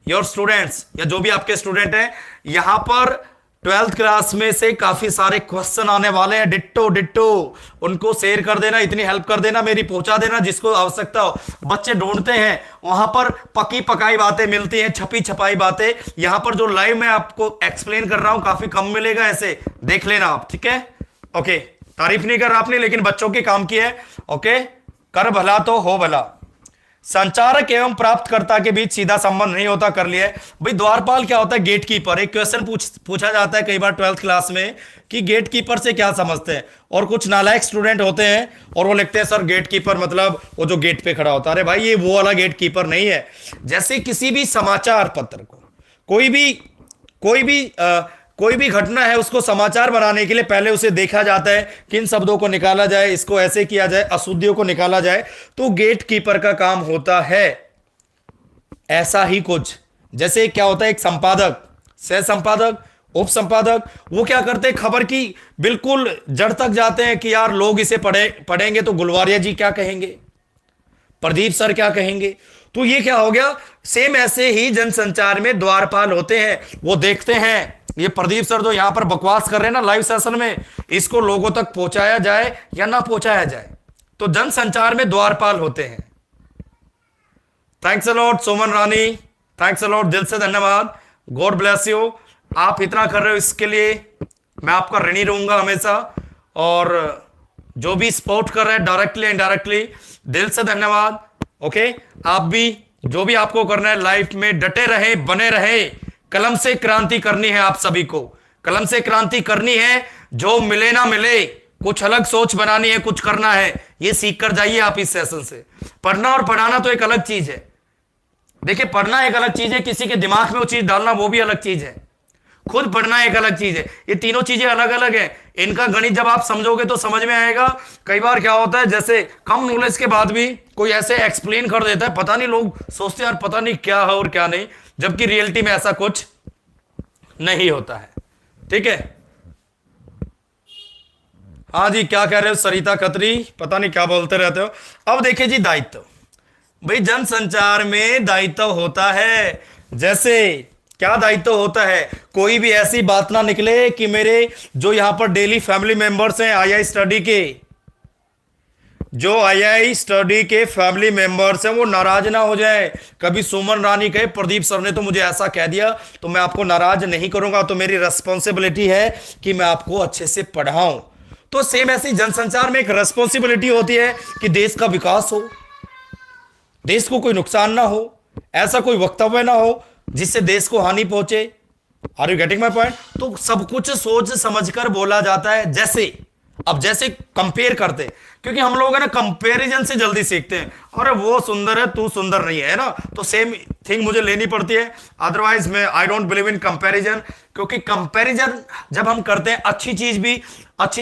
your students, या जो भी आपके स्टूडेंट हैं। यहां पर 12th क्लास में से काफी सारे क्वेश्चन आने वाले हैं, डिट्टो, उनको शेयर कर देना, इतनी हेल्प कर देना, मेरी पहुंचा देना जिसको आवश्यकता हो। बच्चे ढूंढते हैं, वहां पर पकी पकाई बातें मिलती हैं, छपी छपाई बातें। यहां पर जो लाइव मैं आपको एक्सप्लेन कर रहा हूं काफी कम मिलेगा, ऐसे देख लेना आप, ठीक है। ओके, तारीफ नहीं कर रहा आपने, लेकिन बच्चों के काम की है। ओके, कर भला तो हो भला। संचारक एवं प्राप्तकर्ता के बीच सीधा संबंध नहीं होता, कर लिया। भाई द्वारपाल क्या होता है, गेट कीपर। एक क्वेश्चन पूछा जाता है कई बार 12th क्लास में कि गेट कीपर से क्या समझते हैं, और कुछ नालायक स्टूडेंट होते हैं और वो लिखते हैं सर गेट कीपर मतलब वो जो गेट पे खड़ा होता है। अरे भाई ये वो वाला गेट कीपर नहीं है। जैसे किसी भी समाचार पत्र को कोई भी घटना है, उसको समाचार बनाने के लिए पहले उसे देखा जाता है, किन शब्दों को निकाला जाए, इसको ऐसे किया जाए, अशुद्धियों को निकाला जाए, तो गेट कीपर का काम होता है। ऐसा ही कुछ, जैसे क्या होता है, एक संपादक, सह संपादक, उप संपादक, वो क्या करते हैं, खबर की बिल्कुल जड़ तक जाते हैं कि यार लोग इसे पढ़ेंगे तो गुलवारिया जी क्या कहेंगे, प्रदीप सर क्या कहेंगे। तो ये क्या हो गया, सेम ऐसे ही जनसंचार में द्वारपाल होते हैं। वो देखते हैं ये प्रदीप सर जो यहां पर बकवास कर रहे हैं ना लाइव सेशन में, इसको लोगों तक पहुंचाया जाए या ना पहुंचाया जाए। तो जनसंचार में द्वारपाल होते हैं। थैंक्स अलॉट सुमन रानी, थैंक्स अलॉट, दिल से धन्यवाद, गॉड ब्लेस यू। आप इतना कर रहे हो इसके लिए मैं आपका ऋणी रहूंगा हमेशा। और जो भी सपोर्ट कर रहे हैं डायरेक्टली इनडायरेक्टली, दिल से धन्यवाद। ओके, आप भी जो भी आपको करना है लाइफ में डटे रहे, बने रहे। कलम से क्रांति करनी है, आप सभी को कलम से क्रांति करनी है। जो मिले ना मिले, कुछ अलग सोच बनानी है, कुछ करना है, ये सीख कर जाइए आप इस सेशन से। पढ़ना और पढ़ाना तो एक अलग चीज है। देखिए, पढ़ना एक अलग चीज है, किसी के दिमाग में वो चीज डालना वो भी अलग चीज है। खुद पढ़ना एक अलग चीज है। ये तीनों चीजें अलग अलग हैं। इनका गणित जब आप समझोगे तो समझ में आएगा। कई बार क्या होता है, जैसे कम नॉलेज के बाद भी कोई ऐसे एक्सप्लेन कर देता है, पता नहीं, लोग सोचते हैं यार पता नहीं क्या है और क्या नहीं, जबकि रियलिटी में ऐसा कुछ नहीं होता है। ठीक है, हाँ जी, क्या कह रहे हो सरिता खत्री, पता नहीं क्या बोलते रहते हो। अब देखिए जी, दायित्व। भाई जनसंचार में दायित्व होता है। जैसे क्या दायित्व होता है, कोई भी ऐसी बात ना निकले कि मेरे जो यहां पर डेली फैमिली मेंबर्स हैं आई स्टडी के, जो आई स्टडी के फैमिली मेंबर्स हैं वो नाराज ना हो जाए। कभी सुमन रानी कहे प्रदीप सर ने तो मुझे ऐसा कह दिया, तो मैं आपको नाराज नहीं करूंगा, तो मेरी रिस्पॉन्सिबिलिटी है कि मैं आपको अच्छे से पढ़ाऊं। तो सेम ऐसी जनसंचार में एक रिस्पॉन्सिबिलिटी होती है कि देश का विकास हो, देश को कोई नुकसान ना हो, ऐसा कोई वक्तव्य ना हो जिससे देश को हानि पहुंचे। Are you getting my point? तो सब कुछ सोच समझकर बोला जाता है। जैसे कंपेयर करते, क्योंकि हम लोग है ना कंपैरिजन से जल्दी सीखते हैं। अरे वो सुंदर है, तू सुंदर नहीं है ना, तो सेम थिंग मुझे लेनी पड़ती है। अदरवाइज मैं I don't believe in comparison, क्योंकि कंपैरिजन जब हम करते हैं, अच्छी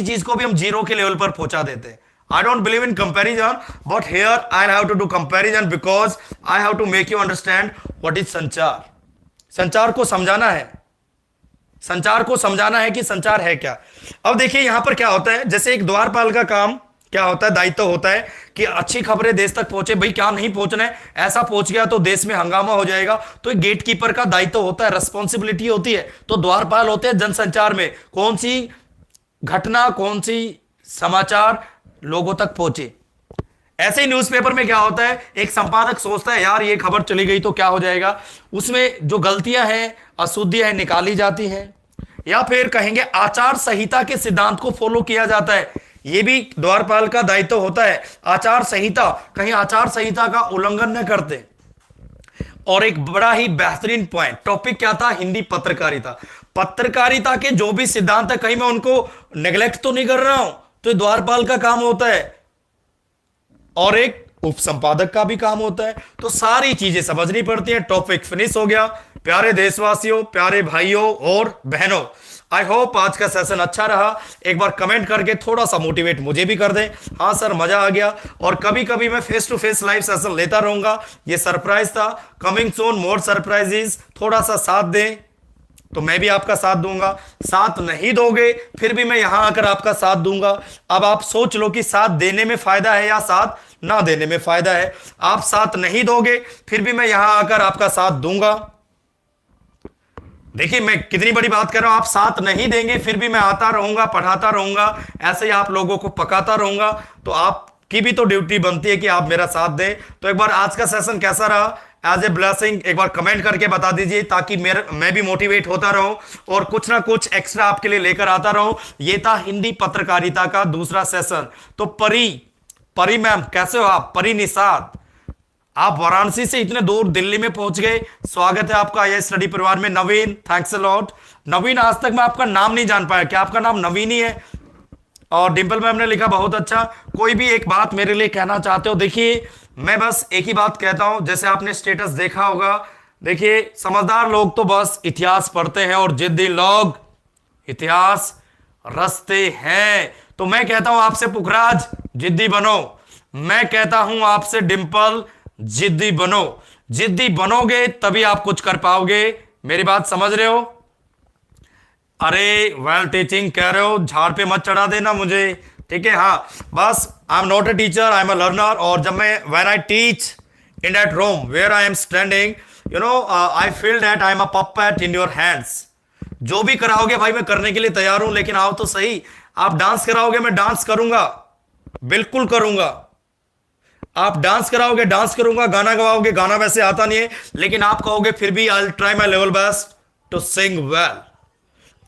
चीज को भी हम जीरो के लेवल पर पहुंचा देते हैं। I don't believe in comparison, but here I have to do comparison because I have to make you understand what is संचार। संचार को समझाना है, संचार को समझाना है कि संचार है क्या। अब देखिए यहां पर क्या होता है, जैसे एक द्वारपाल का काम क्या होता है, दायित्व होता है कि अच्छी खबरें देश तक पहुंचे। भाई क्या नहीं पहुंचना है, ऐसा पहुंच गया तो देश में हंगामा हो जाएगा। तो एक गेट कीपर का दायित्व होता है, रिस्पॉन्सिबिलिटी होती है। तो द्वारपाल होते हैं जनसंचार में, कौन सी घटना, कौन सी समाचार लोगों तक पहुंचे। ऐसे ही न्यूज़पेपर में क्या होता है, एक संपादक सोचता है यार ये खबर चली गई तो क्या हो जाएगा, उसमें जो गलतियां हैं, अशुद्धियां हैं, निकाली जाती हैं, या फिर कहेंगे आचार संहिता के सिद्धांत को फॉलो किया जाता है। यह भी द्वारपाल का दायित्व होता है। आचार संहिता, कहीं आचार संहिता का उल्लंघन न करते। और एक बड़ा ही बेहतरीन पॉइंट, टॉपिक क्या था, हिंदी पत्रकारिता। पत्रकारिता के जो भी सिद्धांत है, कहीं मैं उनको नेग्लेक्ट तो नहीं कर रहा हूं, तो द्वारपाल का काम होता है। और एक उप संपादक का भी काम होता है। तो सारी चीजें समझनी पड़ती हैं। टॉपिक फिनिश हो गया। प्यारे देशवासियों, प्यारे भाइयों और बहनों, आई होप आज का सेशन अच्छा रहा। एक बार कमेंट करके थोड़ा सा मोटिवेट मुझे भी कर दें। हाँ सर, मजा आ गया। और कभी कभी मैं face to face live session लेता रहूंगा। ये सरप्राइज था, कमिंग सून मोर सरप्राइजेस। थोड़ा सा साथ दें तो मैं भी आपका साथ दूंगा। साथ नहीं दोगे फिर भी मैं यहां आकर आपका साथ दूंगा। अब आप सोच लो कि साथ देने में फायदा है या साथ ना देने में फायदा है। आप साथ नहीं दोगे फिर भी मैं यहां आकर आपका साथ दूंगा। देखिए मैं कितनी बड़ी बात कर रहा हूं। आप साथ नहीं देंगे फिर भी मैं आता रहूंगा, पढ़ाता रहूंगा, ऐसे ही आप लोगों को पकाता रहूंगा। तो आपकी भी तो ड्यूटी बनती है कि आप मेरा साथ दें। तो एक बार आज का सेशन कैसा रहा, एज ए ब्लेसिंग एक बार कमेंट करके बता दीजिए, ताकि मैं भी मोटिवेट होता रहूं और कुछ ना कुछ एक्स्ट्रा आपके लिए लेकर आता रहूं। ये था हिंदी पत्रकारिता का दूसरा सेशन। तो परी मैम कैसे हो आप? परी निषाद, आप वाराणसी से इतने दूर दिल्ली में पहुंच गए, स्वागत है आपका ये स्टडी परिवार में। नवीन, थैंक्स अ लॉट। नवीन, आज तक मैं आपका नाम नहीं जान पाया, क्या आपका नाम नवीन ही है? और डिंपल मैम ने लिखा बहुत अच्छा। कोई भी एक बात मेरे लिए कहना चाहते हो? देखिए मैं बस एक ही बात कहता हूं, जैसे आपने स्टेटस देखा होगा। देखिए समझदार लोग तो बस इतिहास पढ़ते हैं और जिद्दी लोग इतिहास रचते हैं। तो मैं कहता हूं आपसे पुखराज, जिद्दी बनो। मैं कहता हूं आपसे डिंपल, जिद्दी बनो। जिद्दी बनोगे तभी आप कुछ कर पाओगे। मेरी बात समझ रहे हो? अरे वेल टीचिंग कह रहे हो, झाड़ पे मत चढ़ा देना मुझे, ठीक है? हाँ बस I am not a teacher, I am a learner. और जब मैं when I teach in that room where I am standing, you know I feel that I am a puppet in your hands. जो भी कराओगे भाई मैं करने के लिए तैयार हूं, लेकिन आओ तो सही। आप डांस कराओगे मैं डांस करूंगा, बिल्कुल करूंगा। आप डांस कराओगे, डांस करूंगा, गाना गवाओगे, गाना वैसे आता नहीं है, लेकिन आप कहोगे फिर भी I try my level best to sing well.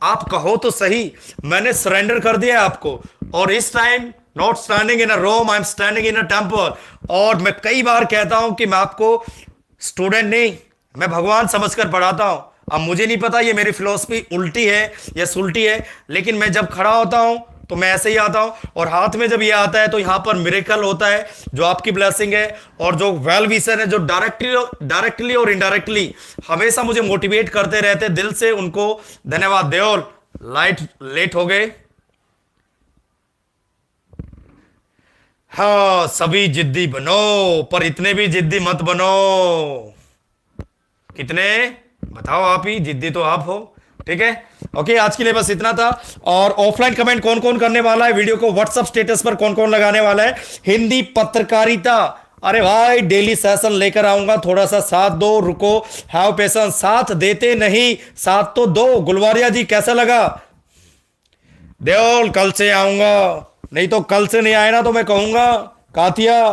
आप कहो तो सही, मैंने सरेंडर कर दिया है आपको। और इस time not standing in a room, I am standing in a temple. और मैं कई बार कहता हूं कि मैं आपको स्टूडेंट नहीं, मैं भगवान समझकर पढ़ाता हूं। अब मुझे नहीं पता ये मेरी फिलॉसफी उल्टी है या सुलटी है, लेकिन मैं जब खड़ा होता हूं तो मैं ऐसे ही आता हूं। और हाथ में जब ये आता है तो यहां पर मिरेकल होता है, जो आपकी ब्लेसिंग है। और जो वेल विशर है, जो डायरेक्टली और इनडायरेक्टली हमेशा मुझे मोटिवेट करते रहते, दिल से उनको धन्यवाद। देओल लाइट लेट हो गए। हाँ, सभी जिद्दी बनो, पर इतने भी जिद्दी मत बनो। कितने बताओ, आप ही जिद्दी तो आप हो, ठीक है। ओके, आज के लिए बस इतना था। और ऑफलाइन कमेंट कौन कौन करने वाला है, वीडियो को व्हाट्सएप स्टेटस पर कौन कौन लगाने वाला है। हिंदी पत्रकारिता, अरे भाई डेली सेशन लेकर आऊंगा, थोड़ा सा साथ दो, रुको, हैव पेशेंस। साथ देते नहीं, साथ तो दो। गुलवारिया जी कैसा लगा? देओल कल से आऊंगा, नहीं तो कल से नहीं आए ना तो मैं कहूंगा कातिया,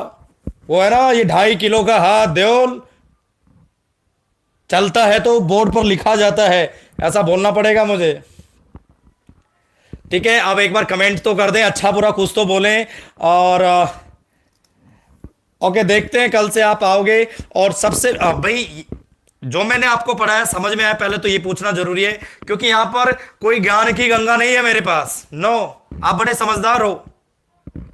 वो है ना ये 2.5 किलो का हाथ, देओल चलता है तो बोर्ड पर लिखा जाता है, ऐसा बोलना पड़ेगा मुझे, ठीक है। अब एक बार कमेंट तो कर दें, अच्छा बुरा कुछ तो बोलें। और ओके, देखते हैं कल से आप आओगे। और सबसे भाई जो मैंने आपको पढ़ाया समझ में आया, पहले तो ये पूछना जरूरी है, क्योंकि यहां पर कोई ज्ञान की गंगा नहीं है मेरे पास। नो, आप बड़े समझदार हो,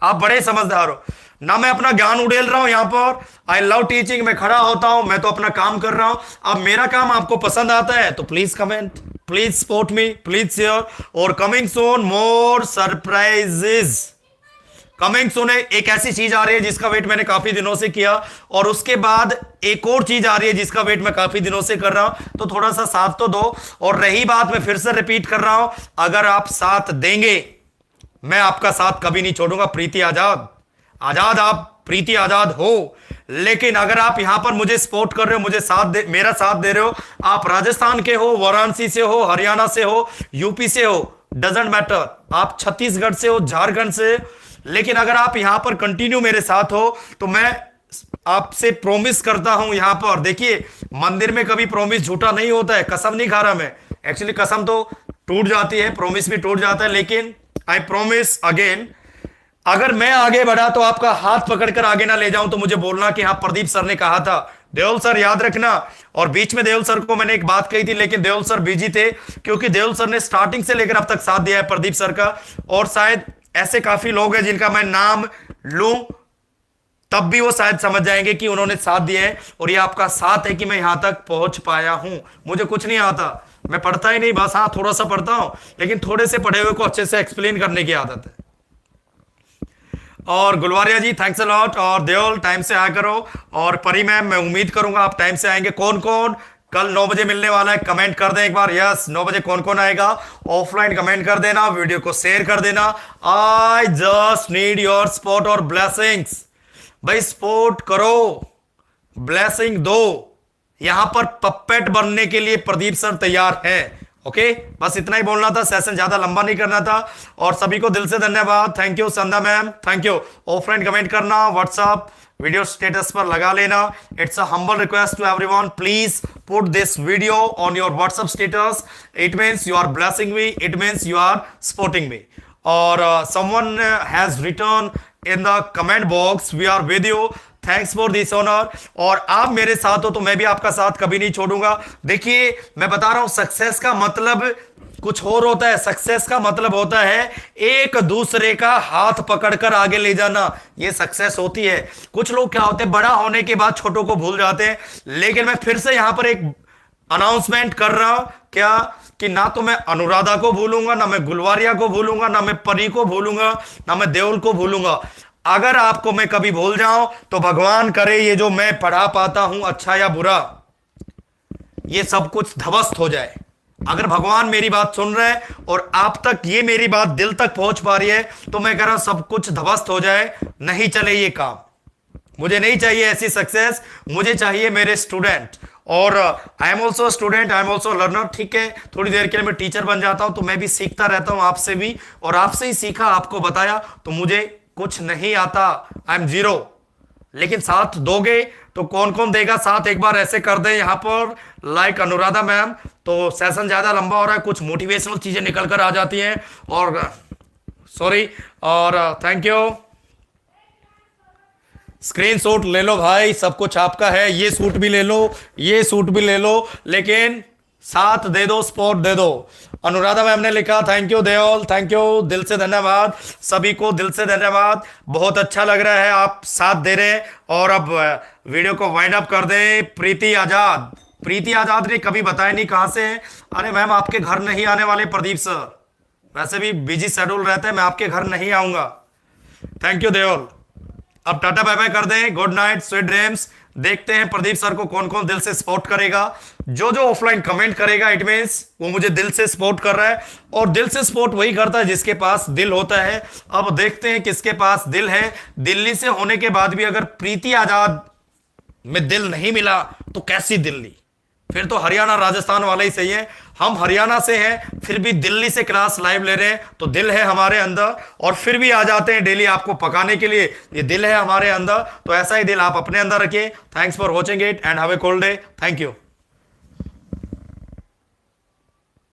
आप बड़े समझदार हो ना। मैं अपना ज्ञान उड़ेल रहा हूं यहां पर, आई लव टीचिंग, मैं खड़ा होता हूं, मैं तो अपना काम कर रहा हूं। अब मेरा काम आपको पसंद आता है तो please comment, please support me, please share. और कमिंग सून मोर सरप्राइजेस, कमिंग सून एक ऐसी चीज आ रही है जिसका वेट मैंने काफी दिनों से किया, और उसके बाद एक और चीज आ रही है जिसका वेट मैं काफी दिनों से कर रहा हूं। तो थोड़ा सा साथ तो दो। और रही बात, मैं फिर से रिपीट कर रहा हूं, अगर आप साथ देंगे मैं आपका साथ कभी नहीं छोड़ूंगा। प्रीति आजाद, आजाद आप प्रीति आजाद हो, लेकिन अगर आप यहां पर मुझे सपोर्ट कर रहे हो, मुझे मेरा साथ दे रहे हो, आप राजस्थान के हो, वाराणसी से हो, हरियाणा से हो, यूपी से हो, डजेंट मैटर, आप छत्तीसगढ़ से हो, झारखंड से, लेकिन अगर आप यहां पर कंटिन्यू मेरे साथ हो तो मैं आपसे प्रॉमिस करता हूं, यहां पर देखिए, मंदिर में कभी प्रॉमिस झूठा नहीं होता है, कसम नहीं खा रहा मैं। एक्चुअली कसम तो टूट जाती है, प्रॉमिस भी टूट जाता है, लेकिन आई प्रॉमिस अगेन, अगर मैं आगे बढ़ा तो आपका हाथ पकड़कर आगे ना ले जाऊं तो मुझे बोलना कि हाँ प्रदीप सर ने कहा था। देओल सर याद रखना। और बीच में देओल सर को मैंने एक बात कही थी, लेकिन देओल सर बिजी थे, क्योंकि देओल सर ने स्टार्टिंग से लेकर अब तक साथ दिया है प्रदीप सर का। और शायद ऐसे काफी लोग हैं जिनका मैं नाम लूं तब भी वो शायद समझ जाएंगे कि उन्होंने साथ दिया है, और ये आपका साथ है कि मैं यहां तक पहुंच पाया हूं। मुझे कुछ नहीं आता, मैं पढ़ता ही नहीं, बस हाँ थोड़ा सा पढ़ता हूं, लेकिन थोड़े से पढ़े हुए को अच्छे से एक्सप्लेन करने की आदत है। और गुलवारिया जी थैंक्स अ लॉट। और देओल टाइम से आया करो। और परी मैम, मैं उम्मीद करूंगा आप टाइम से आएंगे। कौन कौन कल 9 बजे मिलने वाला है कमेंट कर दें एक बार। यस, 9 बजे कौन कौन आएगा ऑफलाइन कमेंट कर देना, वीडियो को शेयर कर देना। I just need your support और ब्लेसिंग्स। भाई सपोर्ट करो, ब्लेसिंग दो। यहां पर पपेट बनने के लिए प्रदीप सर तैयार हैं। ओके, बस इतना ही बोलना था, सेशन ज्यादा लंबा नहीं करना था। और सभी को दिल से धन्यवाद, thank you Sandhya ma'am, thank you. Offline comment करना, व्हाट्सएप वीडियो स्टेटस पर लगा लेना। It's a humble request to everyone, please put this video on your WhatsApp status. It means you are blessing me, it means you are supporting me. और someone has written in the comment box, we are with you, thanks for this honour. और आप मेरे साथ हो तो मैं भी आपका साथ कभी नहीं छोड़ूंगा। देखिए, मैं बता रहा हूं, सक्सेस का मतलब कुछ और होता है। सक्सेस का मतलब होता है एक दूसरे का हाथ पकड़कर आगे ले जाना, ये सक्सेस होती है। कुछ लोग क्या होते हैं, बड़ा होने के बाद छोटों को भूल जाते हैं। लेकिन मैं फिर से यहां पर एक अनाउंसमेंट कर रहा हूं, क्या कि ना तो मैं अनुराधा को भूलूंगा, ना मैं गुलवारिया को भूलूंगा, ना मैं परी को भूलूंगा, ना मैं देओल को भूलूंगा। अगर आपको मैं कभी भूल जाऊं तो भगवान करे ये जो मैं पढ़ा पाता हूं, अच्छा या बुरा, ये सब कुछ ध्वस्त हो जाए। अगर भगवान मेरी बात सुन रहे हैं और आप तक ये मेरी बात दिल तक पहुंच पा रही है, तो मैं कह रहा हूं सब कुछ ध्वस्त हो जाए, नहीं चले ये काम। मुझे नहीं चाहिए ऐसी सक्सेस, मुझे चाहिए मेरे स्टूडेंट। और I am also student, I am also learner. ठीक है, थोड़ी देर के लिए मैं टीचर बन जाता हूं तो मैं भी सीखता रहता हूं आपसे भी, और आपसे ही सीखा, आपको बताया, तो मुझे कुछ नहीं आता। आई एम जीरो, लेकिन साथ दोगे तो कौन कौन देगा साथ, एक बार ऐसे कर दे यहां पर लाइक अनुराधा मैम, तो सेशन ज्यादा लंबा हो रहा है, कुछ मोटिवेशनल चीजें निकल कर आ जाती हैं। और सॉरी, और थैंक यू। स्क्रीनशॉट ले लो भाई, सब कुछ आपका है, ये सूट भी ले लो, ये सूट भी ले लो, लेकिन साथ दे दो, स्पॉट दे दो। अनुराधा मैम ने लिखा thank you Deol, thank you, दिल से धन्यवाद, सभी को दिल से धन्यवाद। बहुत अच्छा लग रहा है आप साथ दे रहे हैं। और अब वीडियो को वाइंड अप कर दें। प्रीति आजाद, प्रीति आजाद ने कभी बताया नहीं कहां से है। अरे मैम आपके घर नहीं आने वाले प्रदीप सर, वैसे भी बिजी शेड्यूल रहता है, मैं आपके घर नहीं आऊंगा। Thank you Deol. अब टाटा बाय बाय कर दें, गुड नाइट, स्वीट ड्रीम्स। देखते हैं प्रदीप सर को कौन कौन दिल से सपोर्ट करेगा। जो जो ऑफलाइन कमेंट करेगा इट मींस वो मुझे दिल से सपोर्ट कर रहा है, और दिल से सपोर्ट वही करता है जिसके पास दिल होता है। अब देखते हैं किसके पास दिल है। दिल्ली से होने के बाद भी अगर प्रीति आजाद में दिल नहीं मिला तो कैसी दिल्ली, फिर तो हरियाणा राजस्थान वाला ही सही है। हम हरियाणा से हैं फिर भी दिल्ली से क्लास लाइव ले रहे हैं, तो दिल है हमारे अंदर, और फिर भी आ जाते हैं डेली आपको पकाने के लिए, ये दिल है हमारे अंदर। तो ऐसा ही दिल आप अपने अंदर रखिए। Thanks for watching it and have a cold day. Thank you.